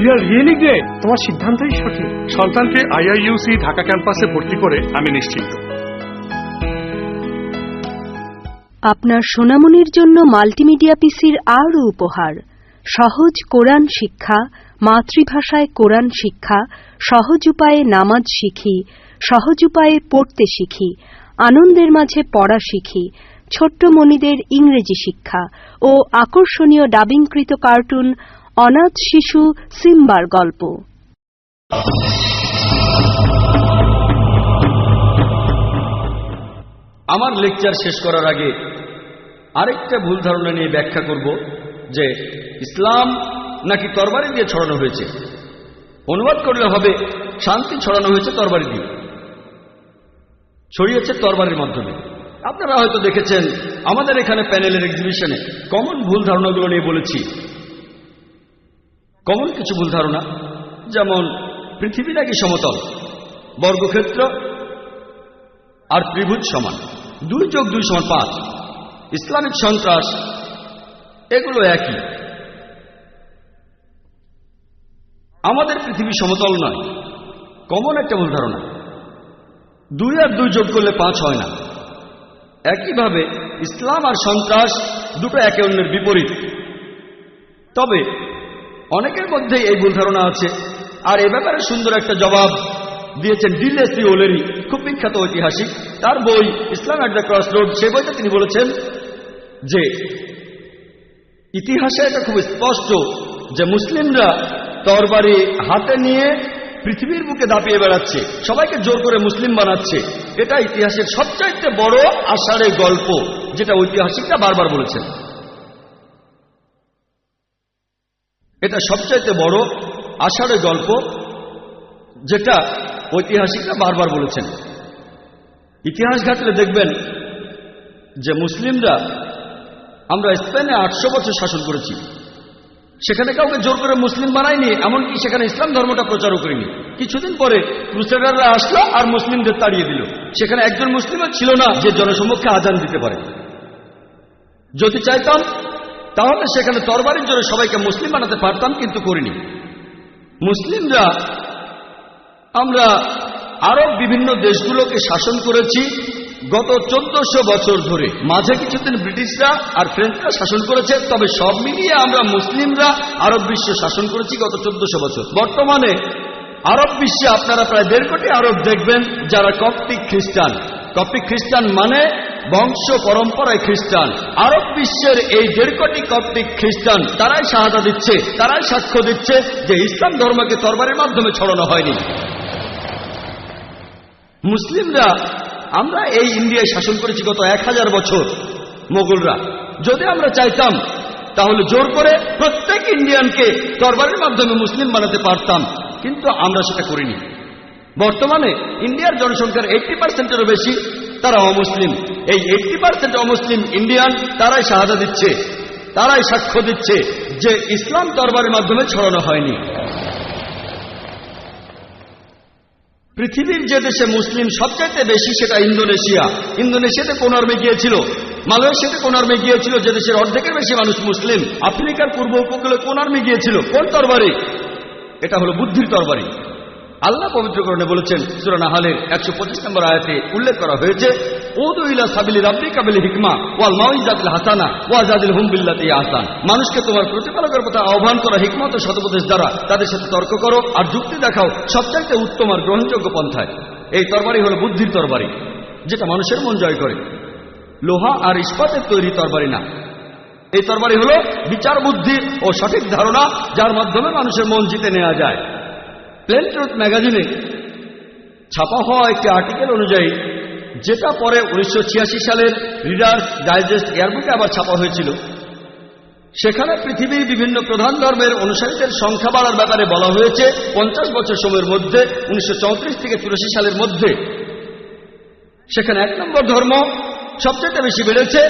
ইউ আর রিয়েলি গ্রেট। তোমার সিদ্ধান্তই সঠিক। সন্তানকে আইআইইউসি ঢাকা ক্যাম্পাসে ভর্তি করে আমি নিশ্চিন্ত। আপনার সোনামণির জন্য মাল্টিমিডিয়া পিসির আরও উপহার, সহজ কোরআন শিক্ষা, মাতৃভাষায় কোরআন শিক্ষা, সহজ উপায়ে নামাজ শিখি, সহজ উপায়ে পড়তে শিখি, আনন্দের মাঝে পড়া শিখি, ছোট্ট মণিদের ইংরেজি শিক্ষা ও আকর্ষণীয় ডাবিংকৃত কার্টুন অনাথ শিশু সিম্বার গল্প। আমার লেকচার শেষ করার আগে আরেকটা ভুল ধারণা নিয়ে ব্যাখ্যা করব যে ইসলাম নাকি তরবারি দিয়ে ছড়ানো হয়েছে। অনুবাদ করলে হবে শান্তি ছড়ানো হয়েছে তরবারি দিয়ে, ছড়িয়েছে তরবারির মাধ্যমে। আপনারা হয়তো দেখেছেন আমাদের এখানে প্যানেলের এক্সিবিশনে কমন ভুল ধারণাগুলো নিয়ে বলেছি। কমন কিছু ভুল ধারণা, যেমন পৃথিবী নাকি সমতল, বর্গক্ষেত্র আর ত্রিভুজ সমান। 2 যোগ 2 সমান 5, ইসলামিক সন্ত্রাস এগুলো একই। আমাদের পৃথিবী সমতল নয়, কমন একটা ভুল ধারণা। 2 আর 2 যোগ করলে 5 হয় না। একইভাবে ইসলাম আর সন্ত্রাস দুটো একে অন্যের বিপরীত। তবে অনেকের মধ্যে এই ভুল ধারণা আছে, আর এ ব্যাপারে সুন্দর একটা জবাব দিয়েছেন ডিলেসি ওলেরি, খুব বিখ্যাত ঐতিহাসিক। তার বই ইসলাম অ্যাট দ্য ক্রস রোড, সে বইতে তিনি বলেছেন যে ইতিহাসে এটা খুব স্পষ্ট যে মুসলিমরা তরবারি হাতে নিয়ে পৃথিবীর বুকে দাপিয়ে বেড়াচ্ছে, সবাইকে জোর করে মুসলিম বানাচ্ছে। এটা ইতিহাসের সবচাইতে বড় আষাঢ়ে গল্প, যেটা ঐতিহাসিকরা বারবার বলেছেন। এটা সবচাইতে বড় আষাঢ়ে গল্প, যেটা ঐতিহাসিকরা বারবার বলেছেন। ইতিহাস ঘাটলে দেখবেন যে মুসলিমরা, আমরা স্পেনে 800 বছর শাসন করেছি, সেখানে কাউকে জোর করে মুসলিম বানায়নি, এমনকি সেখানে ইসলাম ধর্মটা প্রচারও করিনি। কিছুদিন পরে ক্রুসেডাররা আসলো আর মুসলিমদের তাড়িয়ে দিল। সেখানে একজন মুসলিমও ছিল না যে জনসম্মুখে আজান দিতে পারে। যদি চাইতাম তাহলে সেখানে তরবারির জোরে সবাইকে মুসলিম বানাতে পারতাম, কিন্তু করিনি। মুসলিমরা আমরা আরব বিভিন্ন দেশগুলোকে শাসন করেছি গত 1400 বছর ধরে। মাঝে কিছুদিন ব্রিটিশরা আর ফ্রেঞ্চরা শাসন করেছে, তবে সব মিলিয়ে আমরা মুসলিমরা আরব বিশ্ব শাসন করেছি গত 1400 বছর। বর্তমানে আরব বিশ্বে আপনারা প্রায় 1.5 কোটি আরব দেখবেন যারা কপ্টিক খ্রিস্টান। কপ্টিক খ্রিস্টান মানে বংশ পরম্পরায় খ্রিস্টান। আরব বিশ্বের এই 1.5 কোটি কপ্টিক খ্রিস্টান, তারাই শাহাদা দিচ্ছে, তারাই সাক্ষ্য দিচ্ছে যে ইসলাম ধর্মকে তরবারির মাধ্যমে ছড়ানো হয়নি। মুসলিমরা আমরা এই ইন্ডিয়ায় শাসন করেছি গত 1000 বছর মোগলরা। যদি আমরা চাইতাম তাহলে জোর করে প্রত্যেক ইন্ডিয়ানকে তরবারির মাধ্যমে মুসলিম বানাতে পারতাম, কিন্তু আমরা সেটা করিনি। বর্তমানে ইন্ডিয়ার জনসংখ্যার 80%-এরও বেশি তারা অমুসলিম। এই 80% অমুসলিম ইন্ডিয়ান তারাই শাহাদা দিচ্ছে, তারাই সাক্ষ্য দিচ্ছে যে ইসলাম তরবারির মাধ্যমে ছড়ানো হয়নি। পৃথিবীর যে দেশে মুসলিম সবচাইতে বেশি সেটা ইন্দোনেশিয়া। ইন্দোনেশিয়াতে কোন আর্মি গিয়েছিল? মালয়েশিয়াতে কোন আর্মি গিয়েছিল যে দেশের অর্ধেকের বেশি মানুষ মুসলিম? আফ্রিকার পূর্ব উপকূলে কোন আর্মি গিয়েছিল? কোন তরবারি? এটা হলো বুদ্ধির তরবারি। আল্লাহ পবিত্রকরণে বলেছেন, সূরা নাহলের 125 নম্বর আয়াতে উল্লেখ করা হয়েছে, উদু ইলা সাবিলি রাব্বিকা বিল হিকমা ওয়াল মাউইজাতিল হাসানা ওয়াজাদিলহুম বিল্লাতি আহসান। মানুষকে তোমার প্রতিপালকের পথে আহ্বান করা হিকমত ও সদুপদেশ দ্বারা তাদের সাথে তর্ক করো আর যুক্তি দেখাও সবচাইতে উত্তম আর গ্রহণযোগ্য পন্থায়। এই তরবারি হলো বুদ্ধির তরবারি, যেটা মানুষের মন জয় করে। লোহা আর ইস্পাতের তৈরি তরবারি না। এই তরবারি হলো বিচার বুদ্ধি ও সঠিক ধারণা, যার মাধ্যমে মানুষের মন জিতে নেওয়া যায়। প্লেন ট্রুথ ম্যাগাজিনে ছাপা হওয়া একটি আর্টিকেল অনুযায়ী, যেটা পরে 1986 সালের রিডার্স ডাইজেস্ট এয়ারবুকে আবার ছাপা হয়েছিল, সেখানে পৃথিবীর বিভিন্ন প্রধান ধর্মের অনুসারীদের সংখ্যা বাড়ার ব্যাপারে বলা হয়েছে 50 বছর সময়ের মধ্যে, 1934 থেকে 84 সালের মধ্যে। সেখানে 1 নম্বর ধর্ম সবচেয়ে বেশি বেড়েছে,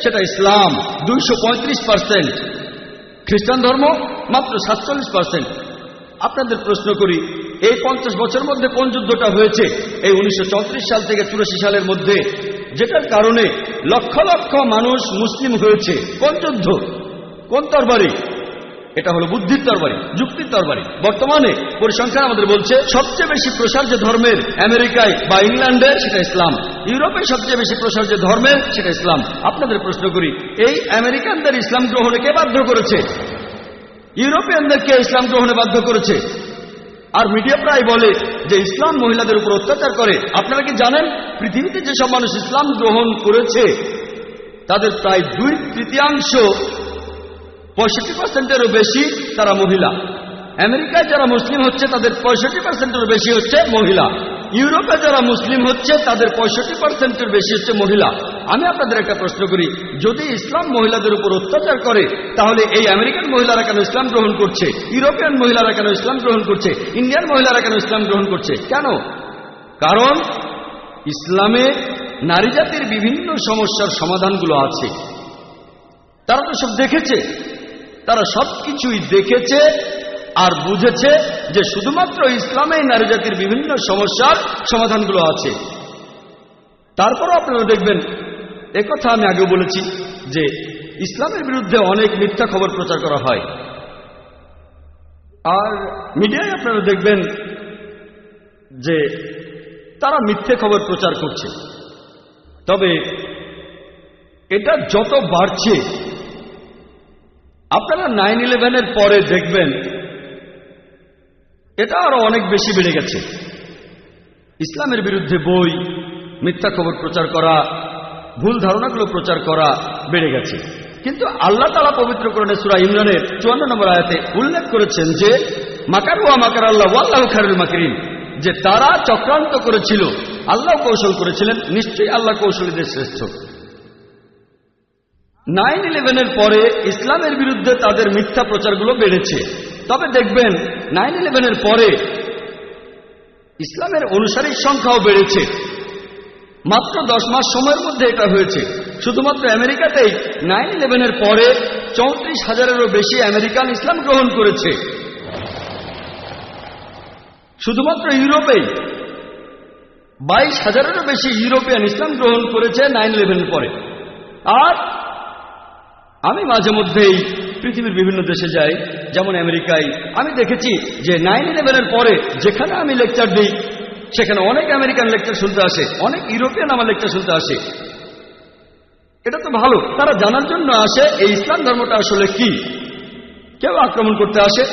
সেটা ইসলাম 235%, খ্রিস্টান ধর্ম মাত্র 47%। আপনাদের প্রশ্ন করি, এই 50 বছর মধ্যে কোন যুদ্ধটা হয়েছে? এই 1934 সাল থেকে 84 সালের মধ্যে, যেটার কারণে লক্ষ লক্ষ মানুষ মুসলিম হয়েছে। কোন যুদ্ধ? কোন তরবারি? এটা হলো বুদ্ধির তরবারি, যুক্তির তরবারি। বর্তমানে পরিসংখ্যান আমাদের বলছে সবচেয়ে বেশি প্রসার যে ধর্মের আমেরিকায় বা ইংল্যান্ডে, সেটা ইসলাম। ইউরোপে সবচেয়ে বেশি প্রসার যে ধর্মের, সেটা ইসলাম। আপনাদের প্রশ্ন করি, এই আমেরিকানদের ইসলাম গ্রহণে কে বাধ্য করেছে? ইউরোপিয়ানদেরকে ইসলাম গ্রহণে বাধ্য করেছে। আর মিডিয়া প্রায় বলে যে ইসলাম মহিলাদের উপর অত্যাচার করে। আপনারা কি জানেন পৃথিবীতে যেসব মানুষ ইসলাম গ্রহণ করেছে তাদের প্রায় 2/3, 65%-এরও বেশি তারা মহিলা। আমেরিকায় যারা মুসলিম হচ্ছে তাদের 65%-এরও বেশি হচ্ছে মহিলা। ইউরোপে যারা মুসলিম হচ্ছে তাদের 65%-এর বেশি হচ্ছে মহিলা। আমি আপনাদের একটা প্রশ্ন করি, যদি ইসলাম মহিলাদের উপর অত্যাচার করে, তাহলে এই আমেরিকান মহিলারা কেন ইসলাম গ্রহণ করছে? ইউরোপিয়ান মহিলারা কেন ইসলাম গ্রহণ করছে? ইন্ডিয়ান মহিলারা কেন ইসলাম গ্রহণ করছে? কেন? কারণ ইসলামে নারী জাতির বিভিন্ন সমস্যার সমাধানগুলো আছে। তারা তো সব দেখেছে, তারা সবকিছুই দেখেছে আর বুঝেছে যে শুধুমাত্র ইসলামেই নারী জাতির বিভিন্ন সমস্যার সমাধানগুলো আছে। তারপরও আপনারা দেখবেন একথা আমি আগেও বলেছি যে ইসলামের বিরুদ্ধে অনেক মিথ্যা খবর প্রচার করা হয়, আর মিডিয়ায় আপনারা দেখবেন যে তারা মিথ্যে খবর প্রচার করছে। তবে এটা যত বাড়ছে, আপনারা 9/11-এর পরে দেখবেন এটা আরো অনেক বেশি বেড়ে গেছে। ইসলামের বিরুদ্ধে বই, মিথ্যা খবর প্রচার করা, ভুল ধারণাগুলো প্রচার করা বেড়ে গেছে। কিন্তু আল্লাহ তাআলা পবিত্র কোরআনে সূরা ইমরানের 54 নম্বর আয়াতে উল্লেখ করেছেন যে মাকারু ওয়া মাকার আল্লাহ ওয়াল্লাহু খায়রুল মাকিরিন, যে তারা চক্রান্ত করেছিল, আল্লাহ কৌশল করেছিলেন, নিশ্চয়ই আল্লাহ কৌশলীদের শ্রেষ্ঠ। 9/11-এর পরে ইসলামের বিরুদ্ধে তাদের মিথ্যা প্রচারগুলো বেড়েছে। তবে দেখবেন 9/11-এর পরে ইসলামের অনুসারীর সংখ্যাও বেড়েছে। মাত্র 10 মাস সময়ের মধ্যে এটা হয়েছে। শুধুমাত্র আমেরিকাতেই 9/11-এর পরে 34,000-এরও বেশি আমেরিকান ইসলাম গ্রহণ করেছে। শুধুমাত্র ইউরোপেই 22,000-এরও বেশি ইউরোপিয়ান ইসলাম গ্রহণ করেছে 9/11-এর পরে। আর আমি মাঝে মধ্যেই পৃথিবীর বিভিন্ন দেশে যাই, যেমন আমেরিকায়। আমি দেখেছি যে 9/11-এর পরে যেখানে আমি লেকচার দিই সেখানে অনেক আমেরিকান লেকচার শুনতে আসে, অনেক ইউরোপিয়ান আমার লেকচার শুনতে আসে। এটা তো ভালো, তারা জানার জন্য আসে এই ইসলাম ধর্মটা আসলে কি। কেউ আক্রমণ করতে আসে,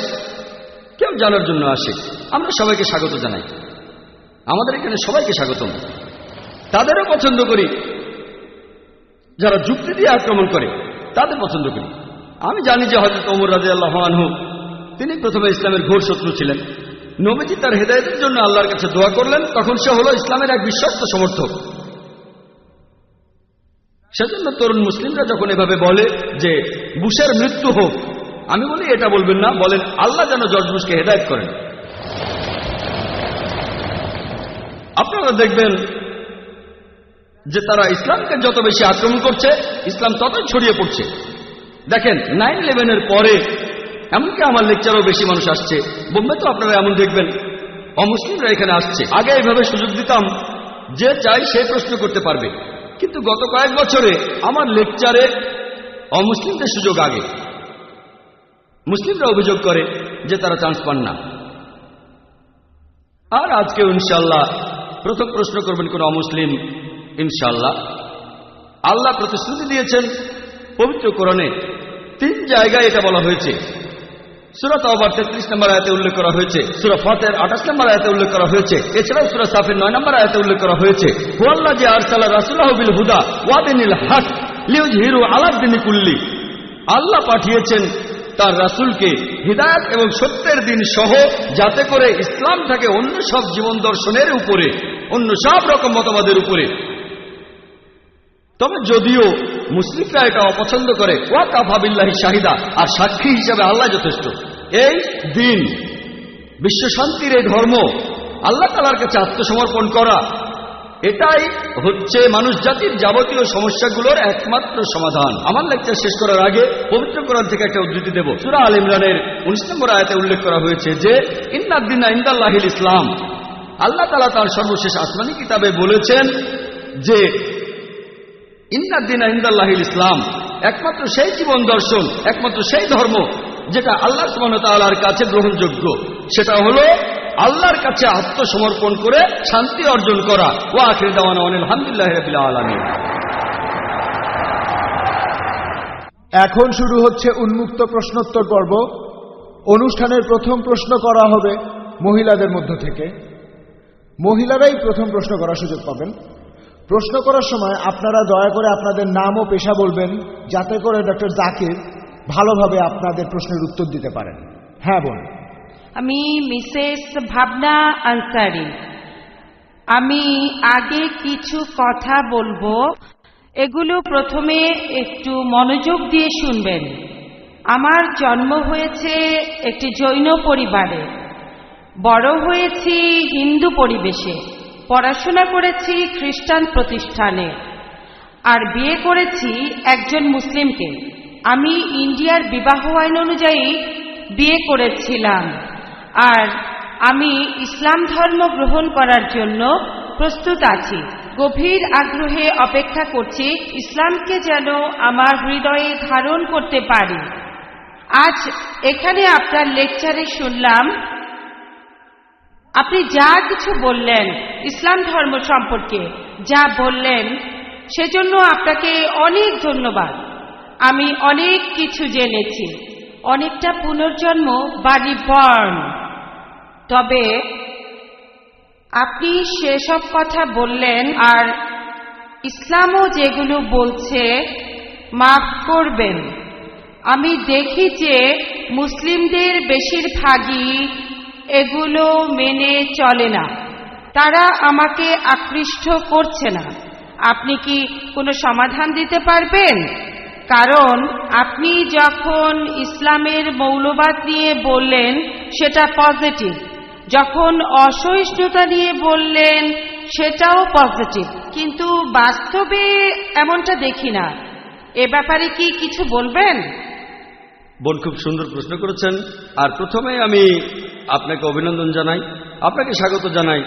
কেউ জানার জন্য আসে। আমরা সবাইকে স্বাগত জানাই, আমাদের এখানে সবাইকে স্বাগতম। তাদেরও পছন্দ করি, যারা যুক্তি দিয়ে আক্রমণ করে তাদের পছন্দ করি। আমি জানি যে হযরত ওমর রাদিয়াল্লাহু আনহু তিনি প্রথমে ইসলামের ঘোর শত্রু ছিলেন। নবীজি তার হেদায়েতের জন্য আল্লাহর কাছে দোয়া করলেন, তখন সে হলো ইসলামের এক বিশ্বস্ত সমর্থক। সেজন্য তরুণ মুসলিমরা যখন এভাবে বলে যে বুশের মৃত্যু হোক, আমি বলি এটা বলবেন না, বলেন আল্লাহ যেন জর্জ বুশকে হেদায়েত করেন। আপনারা দেখবেন যে তারা ইসলামকে যত বেশি আক্রমণ করছে, ইসলাম ততই ছড়িয়ে পড়ছে। দেখেন 9/11-এর পরে এমনকি আমার লেকচারও বেশি মানুষ আসছে। বোম্বে তো আপনারা এমন দেখবেন অমুসলিমরা এখানে আসছে। আগে এইভাবে সুযোগ দিতাম, যে চাই সে প্রশ্ন করতে পারবে, কিন্তু গত কয়েক বছরে আমার লেকচারে অমুসলিমদের সুযোগ আগে। মুসলিমরা অভিযোগ করে যে তারা চান্স পান না। আর আজকে ইনশাআল্লাহ প্রথম প্রশ্ন করবেন কোন অমুসলিম, ইনশাআল্লাহ। আল্লাহ প্রতিশ্রুতি দিয়েছেন পবিত্র কোরআনে 3 জায়গায় এটা বলা হয়েছে। সূরা তাওবার 33 নম্বর আয়াতে উল্লেখ করা হয়েছে, সূরা ফাতির 28 নম্বর আয়াতে উল্লেখ করা হয়েছে, এছাড়াও সূরা সাফের 9 নম্বর আয়াতে উল্লেখ করা হয়েছে। হুয়াল্লাযী আরসালা রাসূলাহু বিল হুদা ওয়া দিনিল হক লিইয়ুযহিরু আলা দ্বীনি কুল্লি। আল্লাহ পাঠিয়েছেন তার রাসূলকে হিদায়াত এবং সত্যের দিন সহ, যাতে করে ইসলাম থাকে অন্য সব জীবন দর্শনের উপরে, অন্য সব রকম মতবাদের উপরে। তবে যদিও মুসলিমরা এটা অপছন্দ করে, ওয়া কাফা বিল্লাহি শাহিদা, আর সাক্ষী হিসাবে আল্লাহ যথেষ্ট। এই দিন, বিশ্ব শান্তির এই ধর্ম, আল্লাহ তাআলার কাছে আত্মসমর্পণ করা, এটাই হচ্ছে মানুষ জাতির যাবতীয় সমস্যাগুলোর একমাত্র সমাধান। আমার লেকচার শেষ করার আগে পবিত্র কোরআন থেকে একটা উদ্ধৃতি দেব। সূরা আল ইমরানের 19 নম্বর আয়াতে উল্লেখ করা হয়েছে যে ইন্নাদ-দীনা ইনদাল্লাহিল ইসলাম। আল্লাহ তাআলা তার সর্বশেষ আসমানি কিতাবে বলেছেন যে ইন্নাদ-দীনা ইনদাল্লাহিল ইসলাম, একমাত্র সেই জীবন দর্শন, একমাত্র সেই ধর্ম যেটা আল্লাহ সুবহানাহু ওয়া তাআলার কাছে গ্রহণযোগ্য, সেটা হলো আল্লাহর কাছে আত্মসমর্পণ করে শান্তি অর্জন করা। ওয়া আখিরু দাওয়ানা আলহামদুলিল্লাহি রাব্বিল আলামিন। এখন শুরু হচ্ছে উন্মুক্ত প্রশ্নোত্তর পর্ব। অনুষ্ঠানের প্রথম প্রশ্ন করা হবে মহিলাদের মধ্য থেকে। মহিলারাই প্রথম প্রশ্ন করার সুযোগ পাবেন। প্রশ্ন করার সময় আপনারা দয়া করে আপনাদের নাম ও পেশা বলবেন, যাতে করে ডক্টর জাকির ভালোভাবে আপনাদের প্রশ্নের উত্তর দিতে পারেন। হ্যাঁ বোন। আমি মিসেস ভাবনা আনসারি। আমি আগে কিছু কথা বলবো, এগুলো প্রথমে একটু মনোযোগ দিয়ে শুনবেন। আমার জন্ম হয়েছে একটি জৈন পরিবারে, বড় হয়েছি হিন্দু পরিবেশে, পড়াশোনা করেছি খ্রিস্টান প্রতিষ্ঠানে, আর বিয়ে করেছি একজন মুসলিমকে। আমি ইন্ডিয়ার বিবাহ আইন অনুযায়ী বিয়ে করেছিলাম, আর আমি ইসলাম ধর্ম গ্রহণ করার জন্য প্রস্তুত আছি। গভীর আগ্রহে অপেক্ষা করছি ইসলামকে যেন আমার হৃদয়ে ধারণ করতে পারি। আজ এখানে আপনার লেকচারে শুনলাম আপনি যা কিছু বললেন ইসলাম ধর্ম সম্পর্কে, যা বললেন সেজন্য আপনাকে অনেক ধন্যবাদ। আমি অনেক কিছু জেনেছি, অনেকটা পুনর্জন্ম বা রিবর্ন। তবে আপনি সেসব কথা বললেন, আর ইসলামও যেগুলো বলছে মাফ করবেন, আমি দেখি যে মুসলিমদের বেশিরভাগই এগুলো মেনে চলে না, তারা আমাকে আকৃষ্ট করছে না। আপনি কি কোনো সমাধান দিতে পারবেন? কারণ আপনি যখন ইসলামের মৌলবাদ নিয়ে বললেন সেটা পজিটিভ, যখন অসহিষ্ণুতা নিয়ে বললেন সেটাও পজিটিভ, কিন্তু বাস্তবে এমনটা দেখি না। এ ব্যাপারে কি কিছু বলবেন? বোন খুব সুন্দর প্রশ্ন করেছেন। আর প্রথমে আমি আপনাকে অভিনন্দন জানাই, আপনাকে স্বাগত জানাই।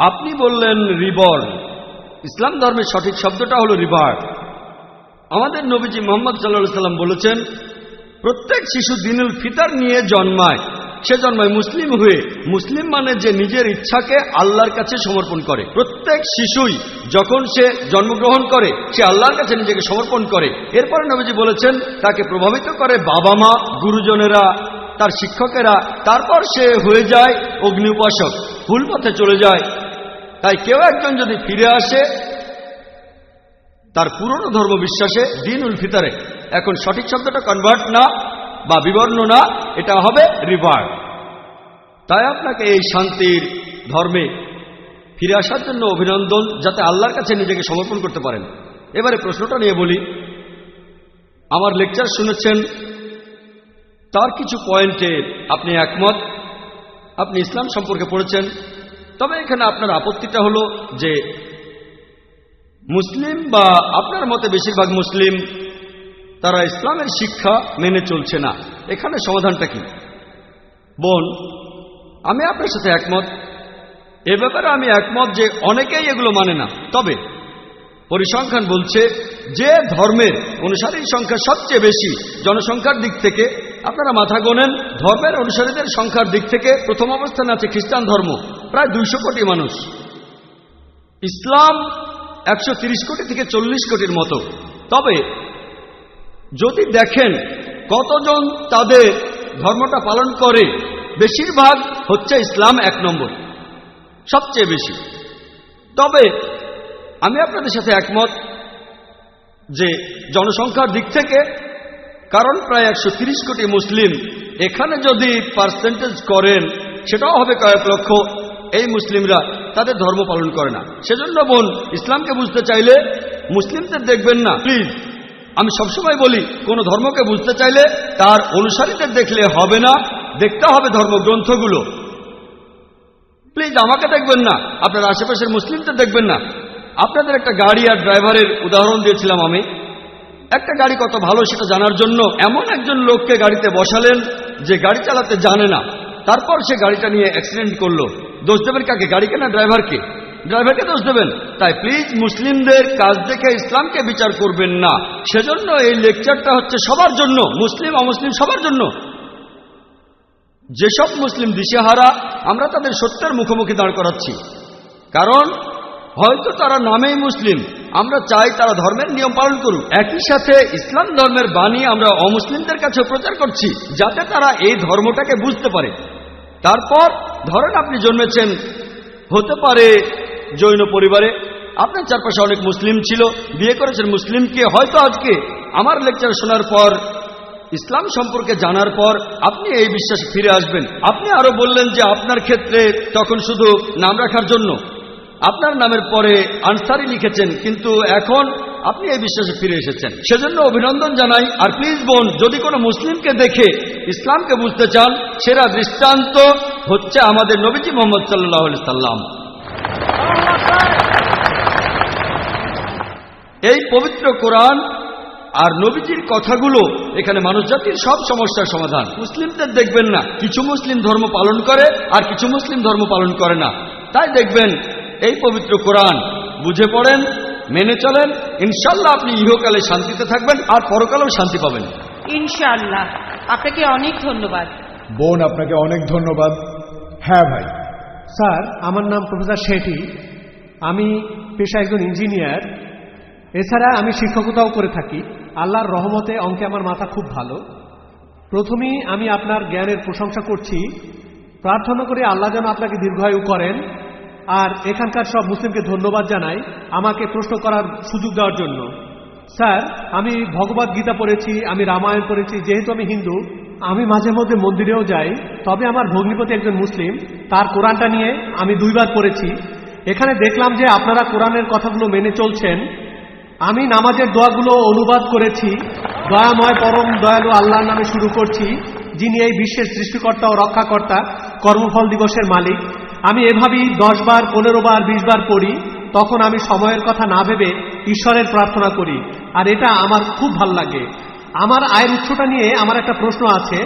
আপনি বললেন রিবর্ন। ইসলাম ধর্মের সঠিক শব্দটা হলো রিবার্থ। আমাদের নবীজি মুহাম্মদ সাল্লাল্লাহু আলাইহি সাল্লাম বলেছেন, প্রত্যেক শিশু দিনুল ফিতর নিয়ে জন্মায়। সে জন্মায় মুসলিম হয়ে। মুসলিম মানে যে নিজের ইচ্ছাকে আল্লাহর কাছে সমর্পণ করে। প্রত্যেক শিশুই যখন সে জন্মগ্রহণ করে সে আল্লাহর কাছে নিজেকে সমর্পণ করে। এরপরে নবীজি বলেছেন তাকে প্রভাবিত করে বাবা মা, গুরুজনেরা, তার শিক্ষকেরা। তারপর সে হয়ে যায় অগ্নি উপাসক, ভুল পথে চলে যায়। তাই কেউ একজন যদি ফিরে আসে তার পুরনো ধর্ম বিশ্বাসে দ্বীনুল ফিতরে, এখন সঠিক শব্দটা কনভার্ট না বা বিবর্ণ না, এটা হবে রিভার্ট। তাই আপনাকে এই শান্তির ধর্মে ফিরে আসার জন্য অভিনন্দন, যাতে আল্লাহর কাছে নিজেকে সমর্পণ করতে পারেন। এবারে প্রশ্নটা নিয়ে বলি। আমার লেকচার শুনেছেন, তার কিছু পয়েন্টে আপনি একমত, আপনি ইসলাম সম্পর্কে পড়েছেন। তবে এখানে আপনার আপত্তিটা হলো যে মুসলিম বা আপনার মতে বেশিরভাগ মুসলিম তারা ইসলামের শিক্ষা মেনে চলছে না। এখানে সমাধানটা কি? বোন, আমি আপনার সাথে একমত। এ ব্যাপারে আমি একমত যে অনেকেই এগুলো মানে না। তবে পরিসংখ্যান বলছে যে ধর্মের অনুসারীর সংখ্যা সবচেয়ে বেশি জনসংখ্যার দিক থেকে, আপনারা মাথা গোনেন, ধর্মের অনুসারীদের সংখ্যার দিক থেকে প্রথম অবস্থানে আছে খ্রিস্টান ধর্ম, প্রায় 200 কোটি মানুষ। ইসলাম 130 কোটি থেকে 40 কোটির মতো। তবে যদি দেখেন কতজন তাদের ধর্মটা পালন করে, বেশিরভাগ হচ্ছে ইসলাম 1 নম্বর, সবচেয়ে বেশি। তবে আমি আপনাদের সাথে একমত যে জনসংখ্যার দিক থেকে, কারণ প্রায় 130 কোটি মুসলিম, এখানে যদি পার্সেন্টেজ করেন সেটাও হবে কয়েক লক্ষ। এই মুসলিমরা তাদের ধর্ম পালন করে না। সেজন্য বোন, ইসলামকে বুঝতে চাইলে মুসলিমদের দেখবেন না, প্লিজ। আমি সবসময় বলি, কোন ধর্মকে বুঝতে চাইলে তার অনুসারীদের দেখলে হবে না, দেখতে হবে ধর্মগ্রন্থগুলো। প্লিজ আমাকে দেখবেন না, আপনার আশেপাশের মুসলিমদের দেখবেন না। আপনাদের একটা গাড়ি আর ড্রাইভারের উদাহরণ দিয়েছিলাম আমি। একটা গাড়ি কত ভালো সেটা জানার জন্য এমন একজন লোককে গাড়িতে বসালেন যে গাড়ি চালাতে জানে না, তারপর সে গাড়িটা নিয়ে অ্যাক্সিডেন্ট করলো। দোষ দেবেন কাকে? গাড়িকে না ড্রাইভারকে? ড্রাইভারকে দোষ দেবেন। তাই প্লিজ মুসলিমদের কাজ দেখে ইসলামকে বিচার করবেন না। সেজন্য এই লেকচারটা হচ্ছে সবার জন্য, মুসলিম অমুসলিম সবার জন্য। যেসব মুসলিম দিশেহারা, আমরা তাদের সত্যের মুখোমুখি দাঁড় করাচ্ছি। কারণ হয়তো তারা নামেই মুসলিম, আমরা চাই তারা ধর্মের নিয়ম পালন করুক। একই সাথে ইসলাম ধর্মের বাণী আমরা অমুসলিমদের কাছে প্রচার করছি, যাতে তারা এই ধর্মটাকে বুঝতে পারে। তারপর ধরেন আপনি জন্মেছেন, হতে পারে জৈন পরিবারে, আপনার চারপাশে অনেক মুসলিম ছিল, বিয়ে করেছেন মুসলিমকে। হয়তো আজকে আমার লেকচার শোনার পর, ইসলাম সম্পর্কে জানার পর আপনি এই বিশ্বাসে ফিরে আসবেন। আপনি আরো বললেন যে আপনার ক্ষেত্রে তখন শুধু নাম রাখার জন্য আপনার নামের পরে আনসারি লিখেছেন, কিন্তু এখন আপনি এই বিশ্বাসে ফিরে এসেছেন। সেজন্য অভিনন্দন জানাই। আর প্লিজ বোন, যদি কোনো মুসলিমকে দেখে ইসলামকে বুঝতে চান, সেরা দৃষ্টান্ত হচ্ছে আমাদের নবীজি মুহাম্মদ সাল্লাল্লাহু আলাইহি সাল্লাম। এই পবিত্র কোরআন আর নবীজির কথাগুলো এখানে মানবজাতির সব সমস্যার সমাধান। মুসলিমদের দেখবেন না, কিছু মুসলিম ধর্ম পালন করে আর কিছু মুসলিম ধর্ম পালন করে না। তাই দেখবেন এই পবিত্র কোরআন বুঝে পড়েন, মেনে চলেন, ইনশাল্লাহ আপনি ইহকালে শান্তিতে থাকবেন আর পরকালেও শান্তি পাবেন। ইনশাআল্লাহ। আপনাকে অনেক ধন্যবাদ। বোন, আপনাকে অনেক ধন্যবাদ। হ্যাঁ ভাই। স্যার, আমার নাম প্রফেসর শেঠি। আমি পেশা একজন ইঞ্জিনিয়ার। এছাড়া আমি শিক্ষকতাও করে থাকি। আল্লাহর রহমতে অঙ্কে আমার মাথা খুব ভালো। প্রথমেই আমি আপনার জ্ঞানের প্রশংসা করছি। প্রার্থনা করি আল্লাহ যেন আপনাকে দীর্ঘায়ু করেন। আর এখানকার সব মুসলিমকে ধন্যবাদ জানাই আমাকে প্রশ্ন করার সুযোগ দেওয়ার জন্য। স্যার, আমি ভগবদ গীতা পড়েছি, আমি রামায়ণ পড়েছি। যেহেতু আমি হিন্দু, আমি মাঝে মধ্যে মন্দিরেও যাই। তবে আমার ভগ্নিপতি একজন মুসলিম, তার কোরআনটা নিয়ে আমি 2 বার পড়েছি। এখানে দেখলাম যে আপনারা কোরআনের কথাগুলো মেনে চলছেন। আমি নামাজের দোয়াগুলো অনুবাদ করেছি। দয়াময় পরম দয়ালু আল্লাহর নামে শুরু করছি, যিনি এই বিশ্বের সৃষ্টিকর্তা ও রক্ষাকর্তা, কর্মফল দিবসের মালিক। আমি এভাবেই 10 বার, 15 বার, 20 বার পড়ি। তখন আমি সময়ের কথা না ভেবে ঈশ্বরের প্রার্থনা করি, আর এটা আমার খুব ভাল লাগে। আমার আয়ের উৎসটা নিয়ে আমার একটা প্রশ্ন আছে।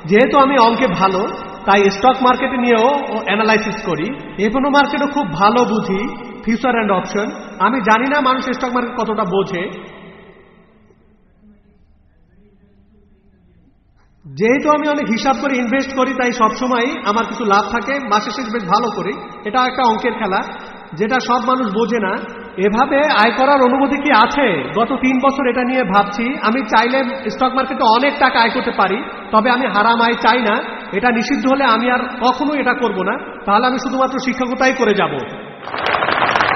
যেহেতু আমি অঙ্কে ভালো, তাই স্টক মার্কেটে নিয়েও অ্যানালাইসিস করি। এখনো মার্কেটও খুব ভালো বুঝি, ফিউচার অ্যান্ড অপশন। আমি জানি না মানুষ স্টক মার্কেট কতটা বোঝে। যেহেতু আমি অনেক হিসাব করে ইনভেস্ট করি, তাই সবসময় আমার কিছু লাভ থাকে। মাসে শেষ বেশ ভালো করি। এটা একটা অঙ্কের খেলা, যেটা সব মানুষ বোঝে না। এভাবে আয় করার অনুমতি কি আছে? গত 3 বছর এটা নিয়ে ভাবছি। আমি চাইলে স্টক মার্কেটে অনেক টাকা আয় করতে পারি, তবে আমি হারাম আয় চাই না। এটা নিষিদ্ধ হলে আমি আর কখনো এটা করব না। তাহলে আমি শুধুমাত্র শিক্ষকতাই করে যাব।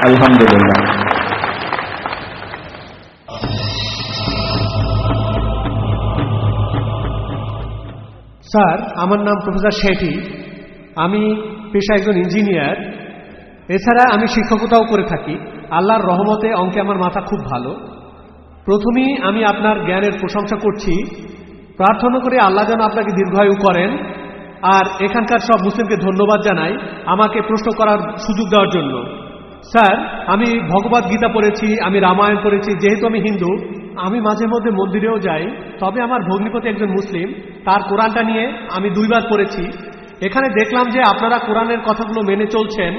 আলহামদুলিল্লাহ। স্যার, আমার নাম প্রফেসর শেঠি। আমি পেশা একজন ইঞ্জিনিয়ার। এছাড়া আমি শিক্ষকতাও করে থাকি। আল্লাহর রহমতে অঙ্কে আমার মাথা খুব ভালো। প্রথমেই আমি আপনার জ্ঞানের প্রশংসা করছি। প্রার্থনা করি আল্লাহ যেন আপনাকে দীর্ঘায়ু করেন। আর এখানকার সব মুসলিমকে ধন্যবাদ জানাই আমাকে প্রশ্ন করার সুযোগ দেওয়ার জন্য। স্যার, আমি ভগবদ গীতা পড়েছি, আমি রামায়ণ পড়েছি। যেহেতু আমি হিন্দু, আমি মাঝে মধ্যে মন্দিরেও যাই। তবে আমার ভগ্নিপতি একজন মুসলিম, তার কোরআনটা নিয়ে আমি 2 বার পড়েছি। এখানে দেখলাম যে আপনারা কোরআনের কথাগুলো মেনে চলছেন।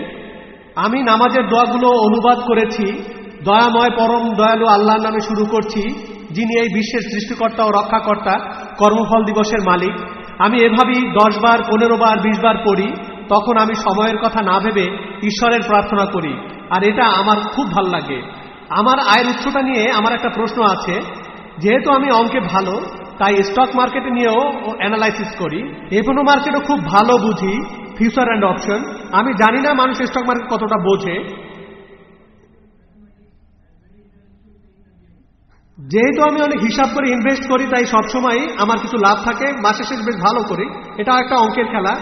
আমি নামাজের দোয়াগুলো অনুবাদ করেছি। দয়াময় পরম দয়ালু আল্লাহর নামে শুরু করছি, যিনি এই বিশ্বের সৃষ্টিকর্তা ও রক্ষাকর্তা, কর্মফল দিবসের মালিক। আমি এভাবেই 10 বার, 15 বার, 20 বার পড়ি। তখন আমি সময়ের কথা না ভেবে ঈশ্বরের প্রার্থনা করি, আর এটা আমার খুব ভাল লাগে। আমার আয়ের উৎসটা নিয়ে আমার একটা প্রশ্ন আছে। যেহেতু আমি অঙ্কে ভালো, তাই স্টক মার্কেটে নিয়েও অ্যানালাইসিস করি। এখনো মার্কেটও খুব ভালো বুঝি, ফিউচার অ্যান্ড অপশন। আমি জানি না মানুষ স্টক মার্কেট কতটা বোঝে। যেহেতু আমি অনেক হিসাব করে ইনভেস্ট করি, তাই সবসময় আমার কিছু লাভ থাকে। মাসে শেষ বেশ ভালো করি। এটা একটা অঙ্কের খেলা,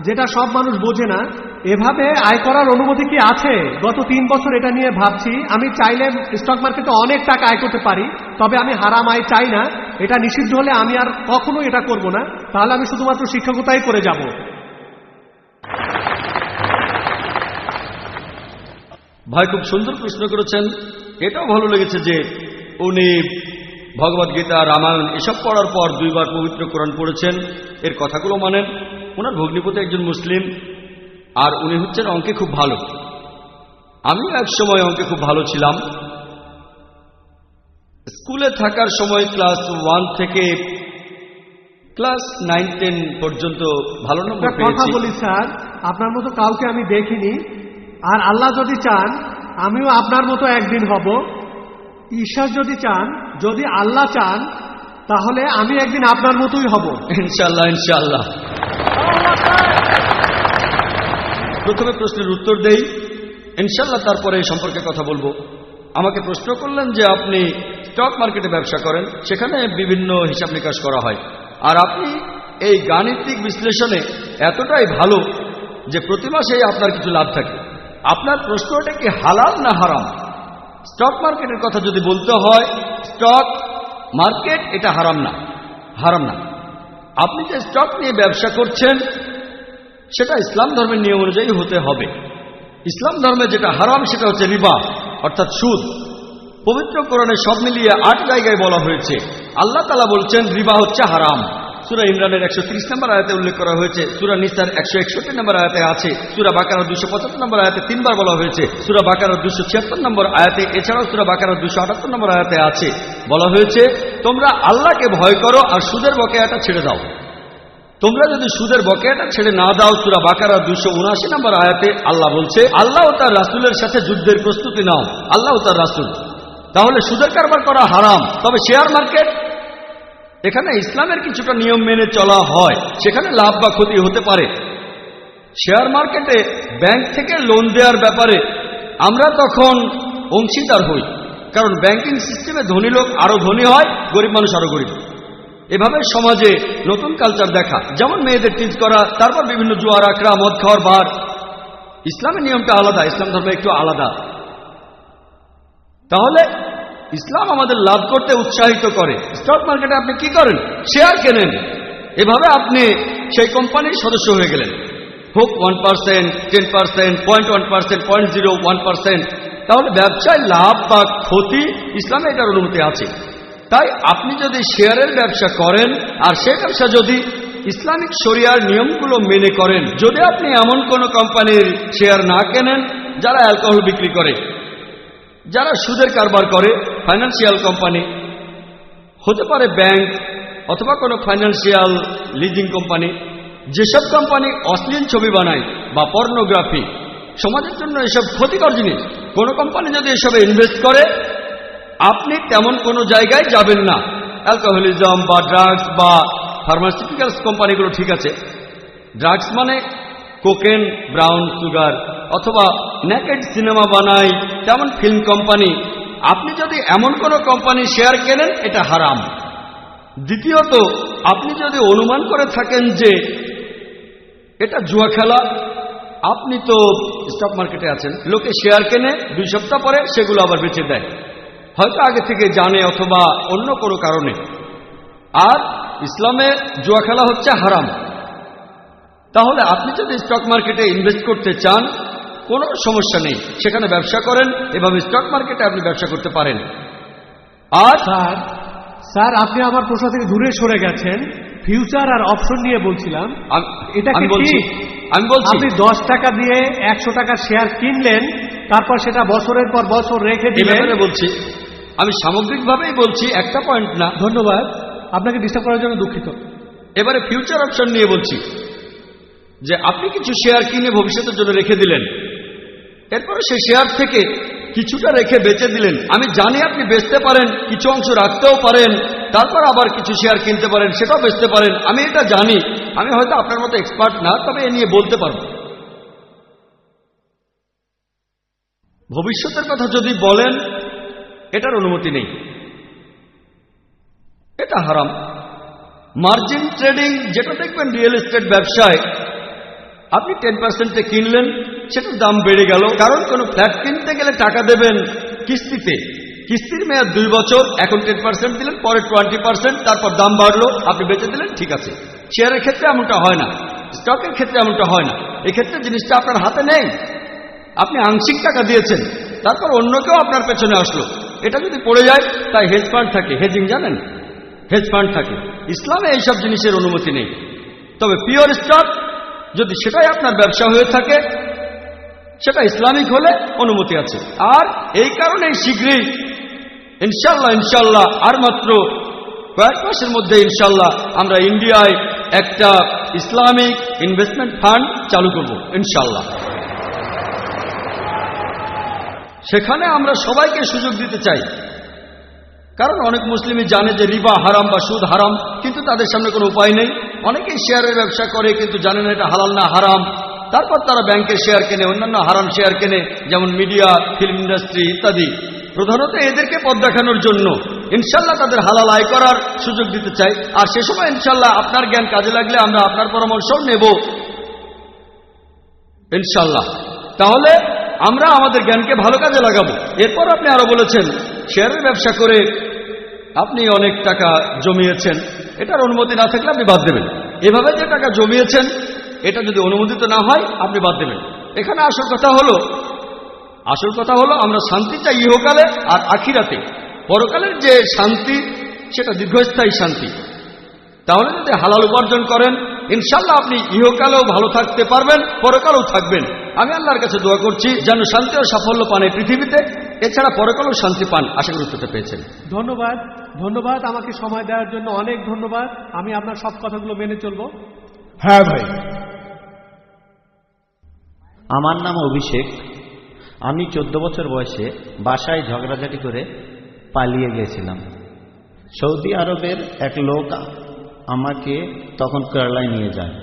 যেটা সব মানুষ বোঝে না। এভাবে আয় করার অনুমতি কি আছে? গত 3 বছর এটা নিয়ে ভাবছি। আমি চাইলে স্টক মার্কেটে অনেক টাকা আয় করতে পারি, তবে আমি হারাম আয় চাই না। এটা নিষিদ্ধ হলে আমি আর কখনো এটা করব না। তাহলে আমি শুধুমাত্র শিক্ষকতাই করে যাব। ভাই, খুব সুন্দর প্রশ্ন করেছেন। এটাও ভালো লেগেছে যে উনি ভগবদ গীতা, রামায়ণ এসব পড়ার পর 2 বার পবিত্র কোরআন পড়েছেন। এর কথাগুলো মানেন। ওনার ভগ্নিপতি একজন মুসলিম, আর উনি হচ্ছেন অঙ্কে খুব ভালো। আমিও এক সময় অঙ্কে খুব ভালো ছিলাম। স্কুলে থাকার সময় ক্লাস 1 থেকে ক্লাস 9-10 পর্যন্ত ভালো নম্বর পেয়েছি। কথা বলি স্যার, আপনার মতো কাউকে আমি দেখিনি। আর আল্লাহ যদি চান, আমিও আপনার মতো একদিন হব। ঈশ্বর যদি চান, যদি আল্লাহ চান, তাহলে আমি একদিন আপনার মতোই হব। ইনশাআল্লাহ, ইনশাআল্লাহ। প্রথমে প্রশ্নের উত্তর দেই, ইনশাআল্লাহ তারপরে এই সম্পর্কে কথা বলবো। আমাকে প্রশ্ন করলেন যে আপনি স্টক মার্কেটে ব্যবসা করেন, সেখানে বিভিন্ন হিসাব নিকাশ করা হয়, আর আপনি এই গাণিতিক বিশ্লেষণে এতটাই ভালো যে প্রতি মাসেই আপনার কিছু লাভ থাকে। আপনার প্রশ্নটা কি হালাল না হারাম? স্টক মার্কেটের কথা যদি বলতে হয়, স্টক মার্কেট এটা হারাম না, হারাম না। আপনি যে স্টক নিয়ে ব্যবসা করছেন সেটা ইসলাম ধর্মের নিয়ম অনুযায়ী হতে হবে। ইসলাম ধর্মে যেটা হারাম সেটা হচ্ছে রিবা, অর্থাৎ সুদ। পবিত্র কোরআনে সব মিলিয়ে 8 জায়গায় বলা হয়েছে। আল্লাহ তাআলা বলছেন রিবা হচ্ছে হারাম। সূরা ইমরানের 130 নম্বর আয়াতে উল্লেখ করা হয়েছে, সূরা নিসার 161 নম্বর আয়াতে আছে, সূরা বাকারার 275 নম্বর আয়াতে 3 বার বলা হয়েছে, সূরা বাকারার 276 নম্বর আয়াতে, এছাড়াও সূরা বাকারার 278 নম্বর আয়াতে আছে, বলা হয়েছে তোমরা আল্লাহকে ভয় করো আর সুদের বকেয়াটা ছেড়ে দাও। তোমরা যদি সুদের বকেয়াটা ছেড়ে না দাও, সূরা বাকারার 279 নম্বর আয়াতে আল্লাহ বলছে আল্লাহ ও তার রাসূলের সাথে যুদ্ধের প্রস্তুতি নাও, আল্লাহ ও তার রাসূল। তাহলে সুদের কারবার করা হারাম। তবে শেয়ার মার্কেট, এখানে ইসলামের কিছুটা নিয়ম মেনে চলা হয়, সেখানে লাভ বা ক্ষতি হতে পারে। শেয়ার মার্কেটে ব্যাংক থেকে লোন দেওয়ার ব্যাপারে আমরা তখন অংশীদার হই, কারণ ব্যাংকিং সিস্টেমে ধনী লোক আরো ধনী হয়, গরিব মানুষ আরো গরিব। এভাবে সমাজে নতুন কালচার দেখা, যেমন মেয়েদের টিজ করা, তারপর বিভিন্ন জুয়ার আখড়া, মদ খাওয়ার বার। ইসলামের নিয়মটা আলাদা, ইসলাম ধর্ম একটু আলাদা। তাহলে ইসলাম আমাদের লাভ করতে উৎসাহিত করে। স্টক মার্কেটে আপনি কি করেন? শেয়ার কেনেন। এভাবে আপনি সেই কোম্পানির সদস্য হয়ে গেলেন, হোক 1%, 10%, 0.1%, 0.01%। তাহলে ব্যবসায় লাভ বা ক্ষতি ইসলামে এটার অনুমতি আছে। তাই আপনি যদি শেয়ারের ব্যবসা করেন আর সেই ব্যবসা যদি ইসলামিক শরিয়ার নিয়মগুলো মেনে করেন, যদি আপনি এমন কোন কোম্পানির শেয়ার না কেনেন যারা অ্যালকোহল বিক্রি করে, যারা সুদের কারবার করে, ফাইন্যান্সিয়াল কোম্পানি হতে পারে, ব্যাংক অথবা কোনো ফাইন্যান্সিয়াল লিজিং কোম্পানি, যেসব কোম্পানি অশ্লীল ছবি বানায় বা পর্নোগ্রাফি, সমাজের জন্য এসব ক্ষতিকর জিনিস। কোনো কোম্পানি যদি এসবে ইনভেস্ট করে, আপনি তেমন কোনো জায়গায় যাবেন না। অ্যালকোহলিজম বা ড্রাগস বা ফার্মাসিউটিক্যালস কোম্পানিগুলো ঠিক আছে। ড্রাগস মানে কোকেন, ব্রাউন সুগার, অথবা নেকেড সিনেমা বানায় তেমন ফিল্ম কোম্পানি। আপনি যদি এমন কোন কোম্পানি শেয়ার কেনেন, এটা হারাম। দ্বিতীয়ত, আপনি যদি অনুমান করে থাকেন যে এটা জুয়া খেলা, আপনি তো স্টক মার্কেটে আছেন, লোকে শেয়ার কেনে, 2 সপ্তাহ পরে সেগুলো আবার বেচে দেয়, হয়তো আগে থেকে জানে অথবা অন্য কোনো কারণে। আর ইসলামে জুয়া খেলা হচ্ছে হারাম। তাহলে আপনি যদি স্টক মার্কেটে ইনভেস্ট করতে চান, কোনো সমস্যা নেই, সেখানে ব্যবসা করেন। এভাবে স্টক মার্কেটে আপনি ব্যবসা করতে পারেন। আর স্যার আপনি আমার প্রশ্ন থেকে দূরে সরে গেছেন। ফিউচার আর অপশন নিয়ে বলছিলাম। এটা আমি বলছি আপনি 10 টাকা দিয়ে 100 টাকার শেয়ার কিনলেন, তারপর সেটা বছরের পর বছর রেখে দিলেন। বলছি, আমি সামগ্রিকভাবেই বলছি, একটা পয়েন্ট না। ধন্যবাদ, আপনাকে ডিস্টার্ব করার জন্য দুঃখিত। এবারে ফিউচার অপশন নিয়ে বলছি, যে আপনি কিছু শেয়ার কিনে ভবিষ্যতের জন্য রেখে দিলেন, এরপরে সেই শেয়ার থেকে কিছুটা রেখে বেচে দিলেন। আমি জানি আপনি বেচতে পারেন, কিছু অংশ রাখতেও পারেন, তারপর আবার কিছু শেয়ার কিনতে পারেন, সেটাও বেচতে পারেন। আমি এটা জানি। আমি হয়তো আপনার মতো এক্সপার্ট না, তবে এ নিয়ে বলতে পারব। ভবিষ্যতের কথা যদি বলেন, এটার অনুমতি নেই, এটা হারাম। মার্জিন ট্রেডিং, যেটা দেখবেন রিয়েল এস্টেট ব্যবসায়, আপনি 10%-এ কিনলেন, সেটার দাম বেড়ে গেল, কারণ কোনো ফ্ল্যাট কিনতে গেলে টাকা দেবেন কিস্তিতে, কিস্তির মেয়াদ 2 বছর, এখন 10% দিলেন, পরে 20%, তারপর দাম বাড়লো, আপনি বেচে দিলেন, ঠিক আছে। শেয়ারের ক্ষেত্রে এমনটা হয় না, স্টকের ক্ষেত্রে এমনটা হয় না। এক্ষেত্রে জিনিসটা আপনার হাতে নেই, আপনি আংশিক টাকা দিয়েছেন, তারপর অন্য কেউ আপনার পেছনে আসলো, এটা যদি পড়ে যায়, তাই হেজ ফান্ড থাকে, হেজিং জানেন, হেজ ফান্ড থাকে। ইসলামে এইসব জিনিসের অনুমতি নেই। তবে পিওর স্টক, যদি সেটাই আপনার ব্যবসা হয়ে থাকে, সেটা ইসলামিক হলে অনুমতি আছে। আর এই কারণেই শীঘ্রই ইনশাল্লাহ আর মাত্র কয়েক মাসের মধ্যে ইনশাল্লাহ আমরা ইন্ডিয়ায় একটা ইসলামিক ইনভেস্টমেন্ট ফান্ড চালু করব ইনশাল্লাহ। সেখানে আমরা সবাইকে সুযোগ দিতে চাই, কারণ অনেক মুসলিমই জানে যে রিবা হারাম বা সুদ হারাম, কিন্তু তাদের সামনে কোনো উপায় নেই। অনেকেই শেয়ারের ব্যবসা করে, কিন্তু জানে না এটা হালাল না হারাম। তারপর তারা ব্যাংকের শেয়ার কেনে, অন্যান্য হারাম শেয়ার কেনে, যেমন মিডিয়া, ফিল্ম ইন্ডাস্ট্রি ইত্যাদি। প্রধানত এদেরকে পথ দেখানোর জন্য ইনশাল্লাহ তাদের হালাল আয় করার সুযোগ দিতে চাই। আর সে সময় ইনশাল্লাহ আপনার জ্ঞান কাজে লাগলে আমরা আপনার পরামর্শও নেব ইনশাল্লাহ। তাহলে আমরা আমাদের জ্ঞানকে ভালো কাজে লাগাবো। এরপর আপনি আরো বলেছেন, শেয়ারের ব্যবসা করে আপনি অনেক টাকা জমিয়েছেন, এটার অনুমতি না থাকলে আপনি বাদ দেবেন। এভাবে যে টাকা জমিয়েছেন, এটা যদি অনুমোদিত না হয়, আপনি বাদ দেবেন। এখানে আসল কথা হলো আমরা শান্তি চাই ইহকালে আর আখিরাতে। পরকালের যে শান্তি, সেটা দীর্ঘস্থায়ী শান্তি। তাহলে যদি হালাল উপার্জন করেন ইনশাল্লাহ আপনি ইহকালেও ভালো থাকতে পারবেন, পরকালেও থাকবেন। আমি আল্লাহর কাছে দোয়া করছি যেন শান্তি ও সাফল্য পান এই পৃথিবীতে, এছাড়া পরকালেও শান্তি পান। আশা করি উত্তরটা পেয়েছেন। ধন্যবাদ, ধন্যবাদ। আমাকে সময় দেওয়ার জন্য অনেক ধন্যবাদ। আমি আপনার সব কথাগুলো মেনে চলবো। হ্যাঁ ভাই। আমার নাম অভিষেক। আমি 14 বছর বয়সে বাসায় ঝগড়াঝাটি করে পালিয়ে গিয়েছিলাম। সৌদি আরবের এক লোক আমাকে তখন কেরালায় নিয়ে যায়।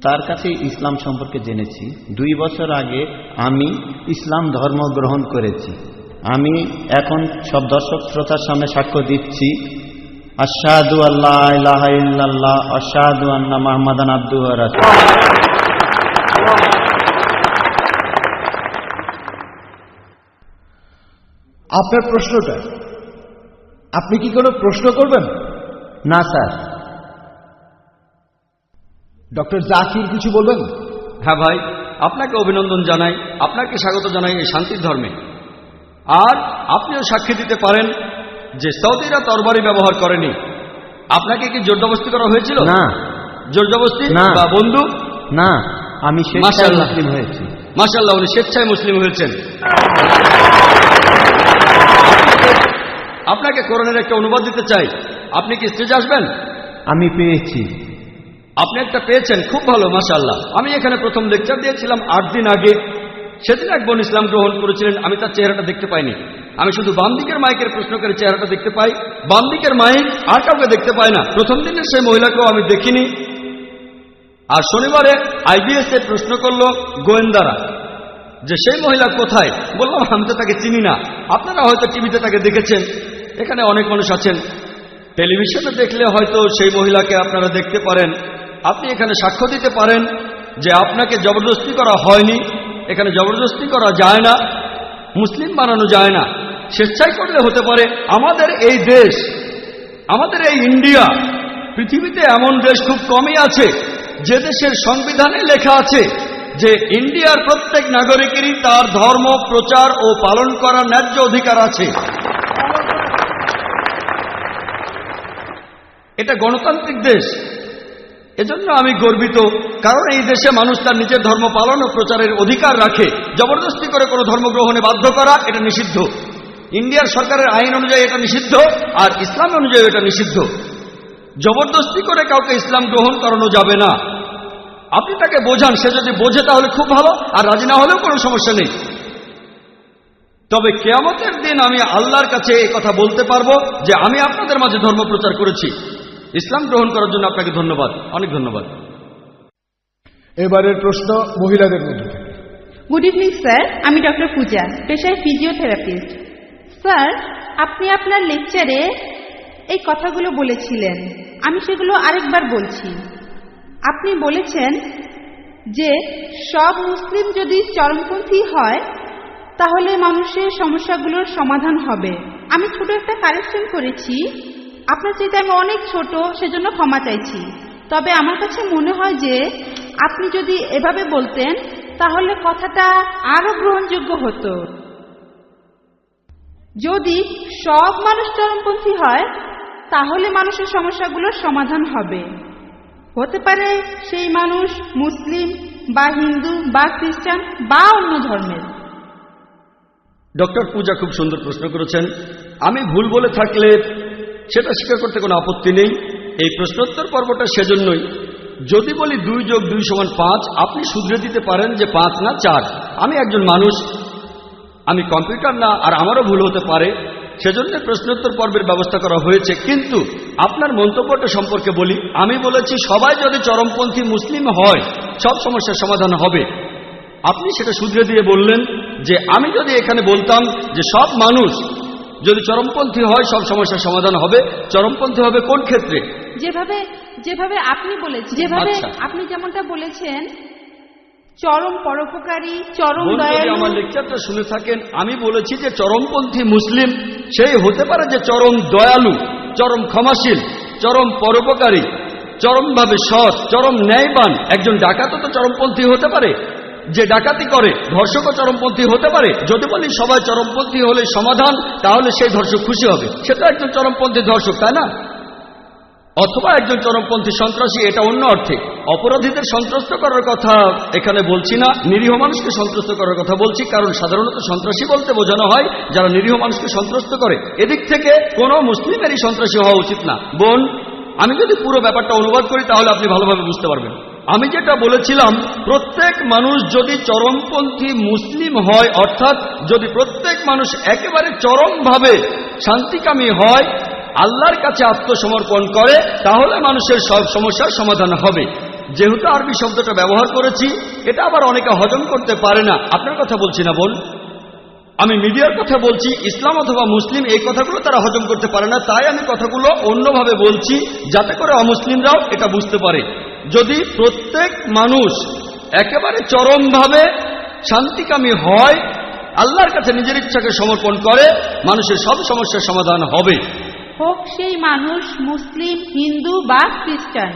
তার কাছে ইসলাম সম্পর্কে জেনেছি। 2 বছর আগে আমি ইসলাম ধর্ম গ্রহণ করেছি। আমি এখন সব দর্শক শ্রোতার সামনে সাক্ষ্য দিচ্ছি, আশহাদু আল্লা ইলাহা ইল্লাল্লাহ আশহাদু আন্না মুহাম্মাদান আবদুহু ওয়া রাসূলুহু। আপনার প্রশ্নটা, আপনি কি কোনো প্রশ্ন করবেন? না স্যার। ডক্টর জাকির কিছু বলবেন? হ্যাঁ ভাই, আপনাকে অভিনন্দন জানাই, আপনাকে স্বাগত জানাই এই শান্তির ধর্মে। আর আপনিও সাক্ষী দিতে পারেন যে সৌদিরা তরবারি ব্যবহার করেনি। আপনাকে কি জোরজবস্তি করা হয়েছিল? না। জোরজবস্তি না। বা বন্দুক? না, আমি স্বেচ্ছায় মাশাআল্লাহ। মুসলিম হয়েছি। মাশাআল্লাহ, উনি স্বেচ্ছায় মুসলিম হয়েছেন। আপনাকে কোরআনের একটা অনুবাদ দিতে চাই। আপনি কি স্টেজে আসবেন? আমি পেয়েছি। আপনি একটা পেয়েছেন, খুব ভালো, মাশাআল্লাহ। আমি এখানে প্রথম লেকচার দিয়েছিলাম 8 দিন আগে। সেদিন এক বোন ইসলাম গ্রহণ করেছিলেন। আমি তার চেহারাটা দেখতে পাইনি। আমি শুধু বাম দিকের মাইকের প্রশ্নকারী চেহারাটা দেখতে পাই, বাম দিকের মাইক আর কাউকে দেখতে পাই না। প্রথম দিনের সেই মহিলাকেও আমি দেখিনি। আর শনিবারে IBS এ প্রশ্ন করলো গোয়েন্দারা যে সেই মহিলা কোথায়। বললাম আমি তো তাকে চিনি না। আপনারা হয়তো টিভিতে তাকে দেখেছেন, এখানে অনেক মানুষ আছেন, টেলিভিশনে দেখলে হয়তো সেই মহিলাকে আপনারা দেখতে পারেন। আপনি এখানে সাক্ষ্য দিতে পারেন যে আপনাকে জবরদস্তি করা হয়নি। এখানে জবরদস্তি করা যায় না, মুসলিম বানানো যায় না। স্বেচ্ছায় করলে হতে পারে। আমাদের এই দেশ, আমাদের এই ইন্ডিয়া, পৃথিবীতে এমন দেশ খুব কমই আছে যে দেশের সংবিধানে লেখা আছে যে ইন্ডিয়ার প্রত্যেক নাগরিকেরই তার ধর্ম প্রচার ও পালন করার ন্যায্য অধিকার আছে। এটা গণতান্ত্রিক দেশ। এজন্য আমি গর্বিত, কারণ এই দেশে মানুষ তার নিজের ধর্ম পালন ও প্রচারের অধিকার রাখে। জবরদস্তি করে কোনো ধর্ম গ্রহণে বাধ্য করা এটা নিষিদ্ধ। ইন্ডিয়ার সরকারের আইন অনুযায়ী এটা নিষিদ্ধ, আর ইসলাম অনুযায়ী এটা নিষিদ্ধ। জবরদস্তি করে কাউকে ইসলাম গ্রহণ করানো যাবে না। আপনি তাকে বোঝান, সে যদি বোঝে তাহলে খুব ভালো, আর রাজি না হলেও কোনো সমস্যা নেই। তবে কিয়ামতের দিন আমি আল্লাহর কাছে এই কথা বলতে পারবো যে আমি আপনাদের মাঝে ধর্ম প্রচার করেছি। ইসলাম গ্রহণ করার জন্য আপনাকে ধন্যবাদ, অনেক ধন্যবাদ। এবারের প্রশ্ন মহিলাদের মধ্যে। গুড ইভিনিং স্যার, আমি ডক্টর পূজা, পেশায় ফিজিওথেরাপিস্ট। স্যার, আপনি আপনার লেকচারে এই কথাগুলো বলেছিলেন, আমি সেগুলো আরেকবার বলছি। আপনি বলেছেন যে সব মুসলিম যদি চরমপন্থী হয় তাহলে মানুষের সমস্যাগুলোর সমাধান হবে। আমি ছোট একটা কারেকশন করেছি, আপনার চাইতে আমি অনেক ছোট, সেজন্য ক্ষমা চাইছি। তবে আমার কাছে মনে হয় যে আপনি যদি এভাবে বলতেন তাহলে কথাটা আরো গ্রহণযোগ্য হতো। যদি সব মানুষ চরমপন্থী হয় তাহলে মানুষের সমস্যাগুলোর সমাধান হবে। হতে পারে সেই মানুষ মুসলিম বা হিন্দু বা খ্রিস্টান বা অন্য ধর্মের। ডক্টর পূজা খুব সুন্দর প্রশ্ন করেছেন। আমি ভুল বলে থাকলে সেটা স্বীকার করতে কোনো আপত্তি নেই। এই প্রশ্নোত্তর পর্বটা সেজন্যই, যদি বলি 2 + 2 = 5, আপনি শুধরে দিতে পারেন যে 5 না 4। আমি একজন মানুষ, আমি কম্পিউটার না, আর আমারও ভুল হতে পারে। সেজন্য প্রশ্নোত্তর পর্বের ব্যবস্থা করা হয়েছে। কিন্তু আপনার মন্তব্যটা সম্পর্কে বলি, আমি বলেছি সবাই যদি চরমপন্থী মুসলিম হয় সব সমস্যার সমাধান হবে। আপনি সেটা শুধরে দিয়ে বললেন যে আমি যদি এখানে বলতাম যে সব মানুষ যদি চরমপন্থী হয় সব সমস্যার সমাধান হবে, চরমপন্থী হবে কোন ক্ষেত্রে? যেভাবে আপনি বলেছেন, যেভাবে আপনি যেমনটা বলেছেন, চরম পরোপকারী, চরম দয়ালু। আমার লেকচারটা শুনে থাকেন, আমি বলেছি যে চরমপন্থী মুসলিম সেই হতে পারে যে চরম দয়ালু, চরম ক্ষমাশীল, চরম পরোপকারী, চরমভাবে সৎ, চরম ন্যায়বান। একজন ডাকাতও তো চরমপন্থী হতে পারে, যে ডাকাতি করে। ধর্ষকও চরমপন্থী হতে পারে। যদি বলি সবাই চরমপন্থী হলে সমাধান, তাহলে সেই ধর্ষক খুশি হবে। সে তো একজন চরমপন্থী ধর্ষক, তাই না? অথবা একজন চরমপন্থী সন্ত্রাসী, এটা অন্য অর্থে। অপরাধীদের সন্ত্রস্ত করার কথা এখানে বলছি না, নিরীহ মানুষকে সন্ত্রস্ত করার কথা বলছি, কারণ সাধারণত সন্ত্রাসী বলতে বোঝানো হয় যারা নিরীহ মানুষকে সন্ত্রস্ত করে। এদিক থেকে কোনো মুসলিমেরই সন্ত্রাসী হওয়া উচিত না। বোন, আমি যদি পুরো ব্যাপারটা অনুবাদ করি তাহলে আপনি ভালোভাবে বুঝতে পারবেন। আমি যেটা বলেছিলাম, প্রত্যেক মানুষ যদি চরমপন্থী মুসলিম হয়, অর্থাৎ যদি প্রত্যেক মানুষ একেবারে চরমভাবে শান্তিকামী হয়, আল্লাহর কাছে আত্মসমর্পণ করে, তাহলে মানুষের সব সমস্যার সমাধান হবে। যেহেতু আরবি শব্দটা ব্যবহার করেছি, এটা আবার অনেকে হজম করতে পারে না। আপনার কথা বলছি না বোন, আমি মিডিয়ার কথা বলছি। ইসলাম অথবা মুসলিম, এই কথাগুলো তারা হজম করতে পারে না, তাই আমি কথাগুলো অন্যভাবে বলছি যাতে করে অমুসলিমরাও এটা বুঝতে পারে। যদি প্রত্যেক মানুষ একেবারে চরমভাবে শান্তিকামী হয়, আল্লাহর কাছে নিজের ইচ্ছাকে সমর্পণ করে, মানুষের সব সমস্যার সমাধান হবে। হোক সেই মানুষ মুসলিম, হিন্দু বা খ্রিস্টান।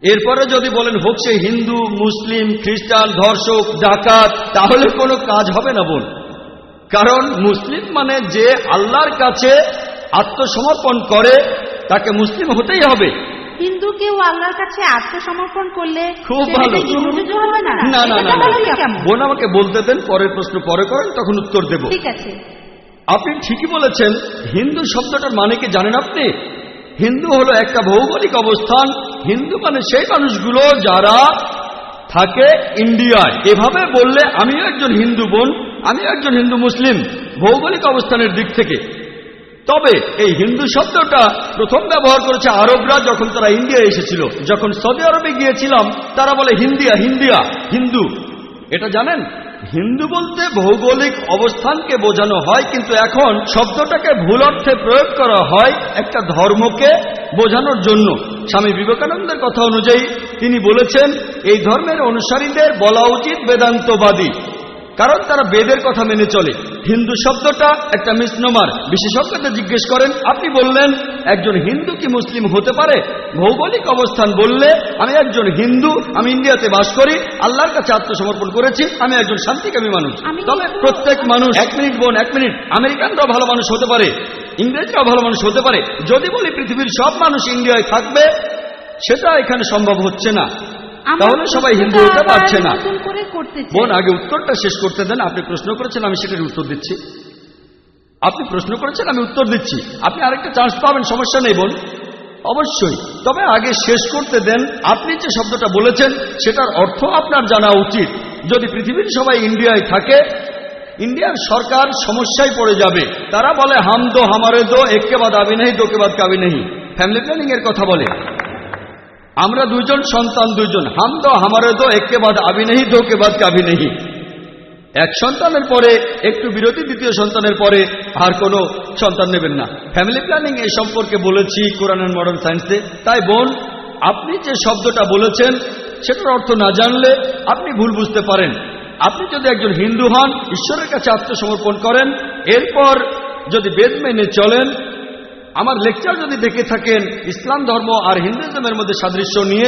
এরপরে যদি বলেন হোক সে হিন্দু, মুসলিম, খ্রিস্টান, ধর্ষক, ডাকাত, তাহলে কোনো কাজ হবে না বোন। কারণ মুসলিম মানে যে আল্লাহর কাছে আত্মসমর্পণ করে, তাকে মুসলিম হতেই হবে। হিন্দু কেউ আল্লাহর কাছে আত্মসমর্পণ করলে খুব ভালো। হবে না? না না না, বোন আমাকে বলতে দেন, পরের প্রশ্ন পরে করেন, তখন উত্তর দেব। ঠিক আছে। আপনি ঠিকই বলেছেন। হিন্দু শব্দটার মানে কি জানেন আপনি? হিন্দু হলো একটা ভৌগোলিক অবস্থান। হিন্দু মানে সেই মানুষগুলো যারা থাকে ইন্ডিয়ায়। এভাবে বললে আমিও একজন হিন্দু বোন, আমিও একজন হিন্দু মুসলিম, ভৌগোলিক অবস্থানের দিক থেকে। তবে এই হিন্দু শব্দটা প্রথম ব্যবহার করেছে আরবরা যখন তারা ইন্ডিয়া এসেছিল। যখন সৌদি আরবে গিয়েছিলাম তারা বলে হিন্দিয়া, হিন্দিয়া, হিন্দু। এটা জানেন, হিন্দু বলতে ভৌগোলিক অবস্থানকে বোঝানো হয়, কিন্তু এখন শব্দটাকে ভুল অর্থে প্রয়োগ করা হয় একটা ধর্মকে বোঝানোর জন্য। স্বামী বিবেকানন্দের কথা অনুযায়ী তিনি বলেছেন, এই ধর্মের অনুসারীদের বলা উচিত বেদান্তবাদী, কারণ তারা বেদের কথা মেনে চলে। হিন্দু শব্দটা একটা মিসনোমার। বিশেষজ্ঞদের জিজ্ঞেস করেন, আপনি বললেন একজন হিন্দু কি মুসলিম হতে পারে? ভৌগোলিক অবস্থান বললে আমি একজন হিন্দু, আমি ইন্ডিয়াতে বাস করি, আল্লাহর কাছে আত্মসমর্পণ করেছি, আমি একজন শান্তিকামী মানুষ। তবে প্রত্যেক মানুষ, এক মিনিট বোন, এক মিনিট, আমেরিকানরাও ভালো মানুষ হতে পারে, ইংরেজরাও ভালো মানুষ হতে পারে। যদি বলি পৃথিবীর সব মানুষ ইন্ডিয়ায় থাকবে, সেটা এখানে সম্ভব হচ্ছে না, তাহলে সবাই হিন্দু হতে পারছে না। বোন, আগে উত্তরটা শেষ করতে দেন। আপনি প্রশ্ন করেছেন, আমি সেটার উত্তর দিচ্ছি। আপনি প্রশ্ন করেছেন, আমি উত্তর দিচ্ছি। আপনি আরেকটা চান্স পাবেন, সমস্যা নেই বোন, অবশ্যই। তবে আগে শেষ করতে দেন। আপনি যে শব্দটা বলেছেন সেটার অর্থ আপনার জানা উচিত। যদি পৃথিবীর সবাই ইন্ডিয়ায় থাকে, ইন্ডিয়ার সরকার সমস্যায় পড়ে যাবে। তারা বলে হাম দো হামারে দো, এককে বাদ আবি নেই, দোকে বাদ কাবি নেই। ফ্যামিলি প্ল্যানিং এর কথা বলে, আমরা দুইজন সন্তান, দুইজন, হাম দো হামারে দো, এককে বাদ আবি নেই, দোকে বাদ কাবি নেই। এক সন্তানের পরে একটু বিরতি, দ্বিতীয় সন্তানের পরে আর কোনো সন্তান নেবেন না। ফ্যামিলি প্ল্যানিং এই সম্পর্কে বলেছি কোরআন এন্ড মডার্ন সায়েন্সে। তাই বোন, আপনি যে শব্দটা বলেছেন সেটার অর্থ না জানলে আপনি ভুল বুঝতে পারেন। আপনি যদি একজন হিন্দু হন, ঈশ্বরের কাছে আত্মসমর্পণ করেন, এরপর যদি বেদ মেনে চলেন, আমার লেকচার যদি দেখে থাকেন ইসলাম ধর্ম আর হিন্দুইজমের মধ্যে সাদৃশ্য নিয়ে,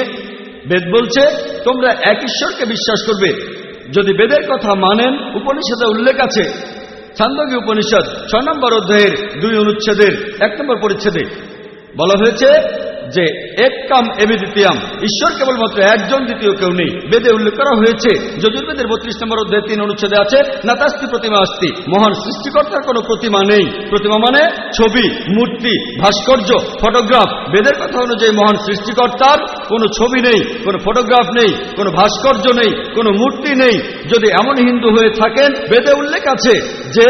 বেদ বলছে তোমরা এক ঈশ্বরকে বিশ্বাস করবে। যদি বেদের কথা মানেন, উপনিষদে উল্লেখ আছে, ছান্দোগ্য উপনিষদ 6 নম্বর অধ্যায়ের 2 অনুচ্ছেদের 1 নম্বর পরিচ্ছেদে বলা হয়েছে যে এক কাম এবি দ্বিতীয়াম, ঈশ্বর কেবলমাত্র একজন, দ্বিতীয় কেউ নেই। বেদে উল্লেখ করা হয়েছে, যজুর্বেদের 32 নম্বর অধ্যায়ের 3 অনুচ্ছেদে আছে, নাতাস্তি প্রতিমা আস্তি, মহান সৃষ্টিকর্তার কোনো প্রতিমা নেই। প্রতিমা মানে ছবি, মূর্তি, ভাস্কর্য, ফটোগ্রাফ। বেদের কথা অনুযায়ী মহান সৃষ্টিকর্তার কোনো ছবি নেই, কোনো ফটোগ্রাফ নেই, কোনো ভাস্কর্য নেই, কোনো মূর্তি নেই। যদি এমন হিন্দু হয়ে থাকেন, বেদে উল্লেখ আছে যে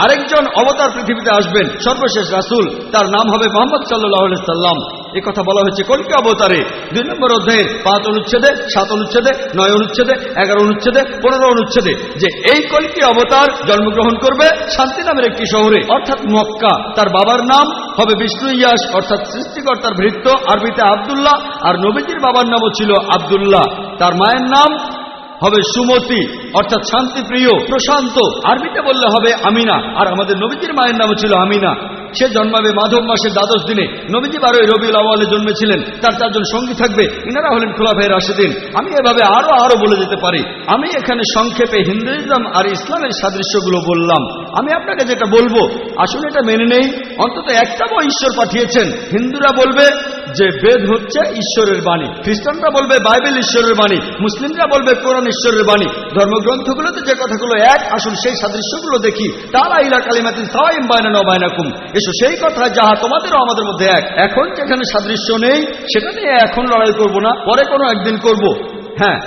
আরেকজন অবতার পৃথিবীতে আসবেন, সর্বশেষ রাসূল, তার নাম হবে মুহাম্মদ সাল্লাল্লাহু আলাইহি সাল্লাম। এই কথা বলা হয়েছে কল্কি অবতারে 2 নম্বর অধ্যায়ের 5 অনুচ্ছেদে, 7 অনুচ্ছেদে, 9 অনুচ্ছেদে, 11 অনুচ্ছেদে, 15 অনুচ্ছেদে, যে এই কল্কি অবতার জন্মগ্রহণ করবে শান্তি নামের একটি শহরে, অর্থাৎ মক্কা। তার বাবার নাম হবে বিষ্ণু ইয়াস, অর্থাৎ সৃষ্টিকর্তার ভৃত্য, আরবিতে আব্দুল্লাহ। আর নবীজির বাবার নামও ছিল আব্দুল্লাহ। তার মায়ের নাম হবে সুমতি, অর্থাৎ শান্তিপ্রিয়, প্রশান্ত। আরবিতে বললে হবে আমিনা। আর আমাদের নবীজির মায়ের নাম ছিল আমিনা। সে জন্মাবে মাধব মাসের 12 দিনে। নবীজি 12 রবিউল আউয়ালে জন্মেছিলেন। তার 4 জন সঙ্গী থাকবে, ইনারা হলেন খুলাফায়ে রাশিদিন। আমি এভাবে আরো বলে যেতে পারি। আমি এখানে সংক্ষেপে হিন্দুইজম আর ইসলামের সাদৃশ্যগুলো বললাম। আমি আপনাকে যেটা বলবো, আসলে এটা মেনে নেই। অন্তত একটা বই ঈশ্বর পাঠিয়েছেন। হিন্দুরা বলবে যে বেদ হচ্ছে ঈশ্বরের বাণী, খ্রিস্টানরা বলবে বাইবেল ঈশ্বরের বাণী, মুসলিমরা বলবে কোরআন ঈশ্বরের বাণী। ধর্মগ্রন্থগুলোতে যে কথাগুলো এক, আসুন সেই সাদৃশ্যগুলো দেখি। তাআলা ইলা কালিমাতিন সাওয়াইন বাইনানা ওয়া বাইনাকুম, এসো সেই কথা যাহা তোমাদেরও আমাদের মধ্যে এক। এখন যেখানে সাদৃশ্য নেই সেটা নিয়ে এখন লড়াই করব না, পরে কোনো একদিন করব। হ্যাঁ,